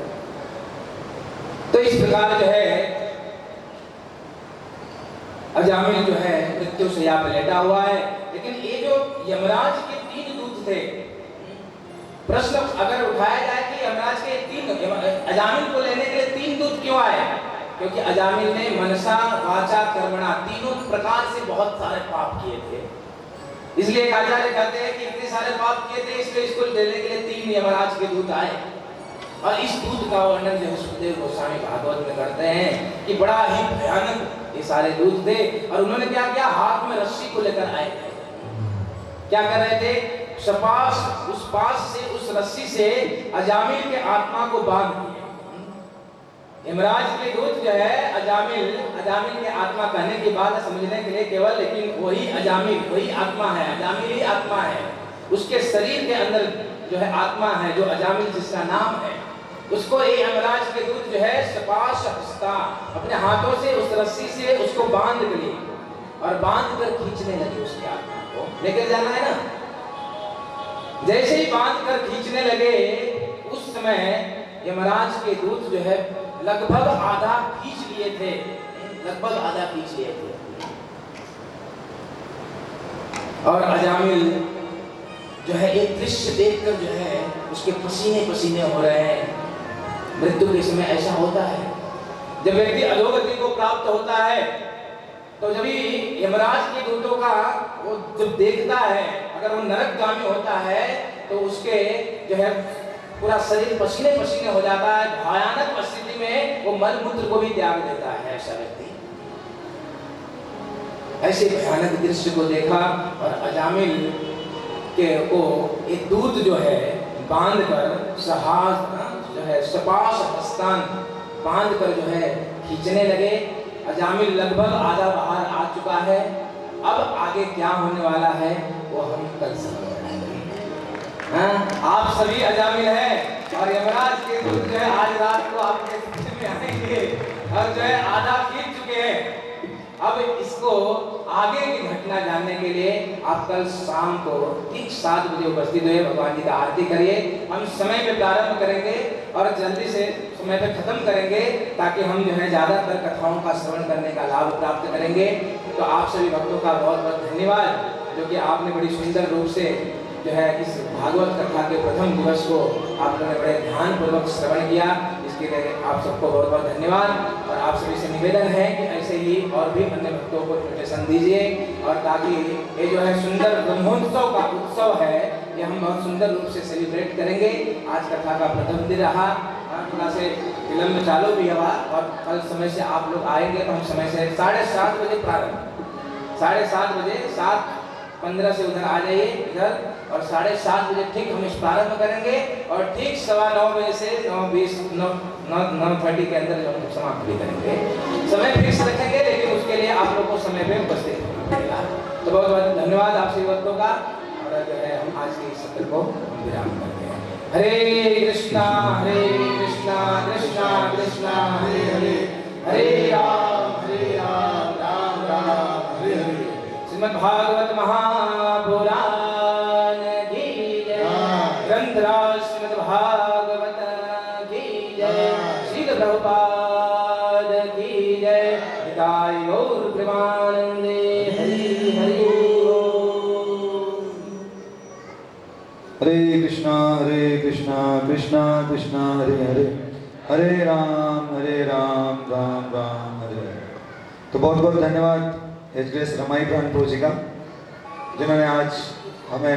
तो इस प्रकार जो है अजामिल जो है मृत्यु शैया पर लेटा हुआ है, लेकिन ये जो यमराज के 3 दूत थे, प्रश्न अगर उठाया जाए कि यमराज के 3 अजामिल को लेने के लिए 3 दूत क्यों आए, क्योंकि अजामिल ने मनसा वाचा कर्मणा तीनों प्रकार से बहुत सारे पाप किए थे। इसलिए आचार्य कहते हैं कि इतने सारे पाप किए थे, इसलिए इसको लेने के लिए 3 यमराज के दूत आए। और इस दूत का वर्णन जो है सुखदेव गोस्वामी भागवत में करते हैं कि बड़ा ही भयानक ये सारे दूत थे। और उन्होंने क्या किया, हाथ में रस्सी को लेकर आए थे। क्या कर रहे थे, सपास उस पास से उस रस्सी से अजामिल के आत्मा को बांध दिया। यमराज के दूत जो है अजामिल के आत्मा कहने की बात समझने के लिए केवल, लेकिन वही अजामिल वही आत्मा है, अजामिल ही आत्मा है। उसके शरीर के अंदर जो है आत्मा है, जो अजामिल जिसका नाम है, उसको ये यमराज के दूत जो है सपाश हस्ता अपने हाथों से उस रस्सी से उसको बांध लिए और बांध कर खींचने लगे। उसके आत्मा को लेकर जाना है ना, जैसे ही बांध कर खींचने लगे उस समय यमराज के दूत जो है लगभग आधा खींच लिए थे, लगभग आधा खींच लिए थे। और अजामिल जो है एक दृश्य देखकर जो है उसके पसीने पसीने हो रहे हैं। मृत्यु के समय ऐसा होता है, जब व्यक्ति अधोगति को प्राप्त होता है तो जब भी यमराज के दूतों का वो जब देखता है, अगर वो नरकगामी होता है तो उसके जो है पूरा शरीर पसीने पसीने हो जाता है। भयानक स्थिति में वो मल मूत्र को भी त्याग देता है ऐसा व्यक्ति। ऐसे भयानक दृश्य को देखा और अजामिल के को एक दूत जो है बांध कर जो है सपाश हस्तान बांध कर जो है खींचने लगे। अजामिल लगभग आधा बाहर आ चुका है। अब आगे क्या होने वाला है वो हम कल समझेंगे। आप सभी अजामिल हैं और यमराज के दूत जो है आज रात को आपके बीच में आएंगे और जो है आधा खींच चुके हैं। अब इसको आगे की घटना जानने के लिए आप कल शाम को ठीक 7 बजे उपस्थित हुए, भगवान जी का आरती करिए। हम समय पे प्रारंभ करेंगे और जल्दी से समय पे खत्म करेंगे ताकि हम जो है ज़्यादातर कथाओं का श्रवण करने का लाभ प्राप्त करेंगे। तो आप सभी भक्तों का बहुत बहुत धन्यवाद, जो कि आपने बड़ी सुंदर रूप से जो है इस भागवत कथा के प्रथम दिवस को आप लोगों ने बड़े ध्यानपूर्वक श्रवण किया। इसके लिए आप सबको बहुत बहुत धन्यवाद। और आप सभी से निवेदन है कि ऐसे ही और भी अन्य भक्तों को इन्विटेशन दीजिए, और ताकि ये जो है सुंदर ब्रह्मोत्सव का उत्सव है ये हम बहुत सुंदर रूप से सेलिब्रेट करेंगे। आज कथा का प्रथम दिन रहा, थोड़ा से विलम्ब चालू भी हुआ और कल समय से आप लोग आएंगे तो हम समय से 7:30 बजे प्रारंभ, 7:30 बजे 7:15 से उधर आ जाइए इधर, और 7:30 बजे ठीक हम इस प्रारंभ करेंगे और ठीक 9:15 बजे से 9:30 के अंदर हम समाप्त भी करेंगे। समय फिक्स रखेंगे लेकिन उसके लिए आप लोग को समय पे उपस्थित होना पड़ेगा। तो बहुत बहुत धन्यवाद आप सभी भक्तों का। और जो है हम आज के सत्र को विराम करते हैं। हरे कृष्णा कृष्णा कृष्णा हरे हरे, हरे राम राम राम हरे हरे। श्रीमद् भागवत महापुराण की जय, ग्रंथराज श्रीमद् भागवत की जय, श्रील प्रभुपाद की जय, निताय गौर प्रेमानंदे हरि हरि बोल। हरे कृष्णा कृष्णा कृष्णा हरे हरे, हरे राम राम राम हरे हरे। तो बहुत बहुत धन्यवाद एच ग्रेस रमाई प्राणपुर जी का, जिन्होंने आज हमें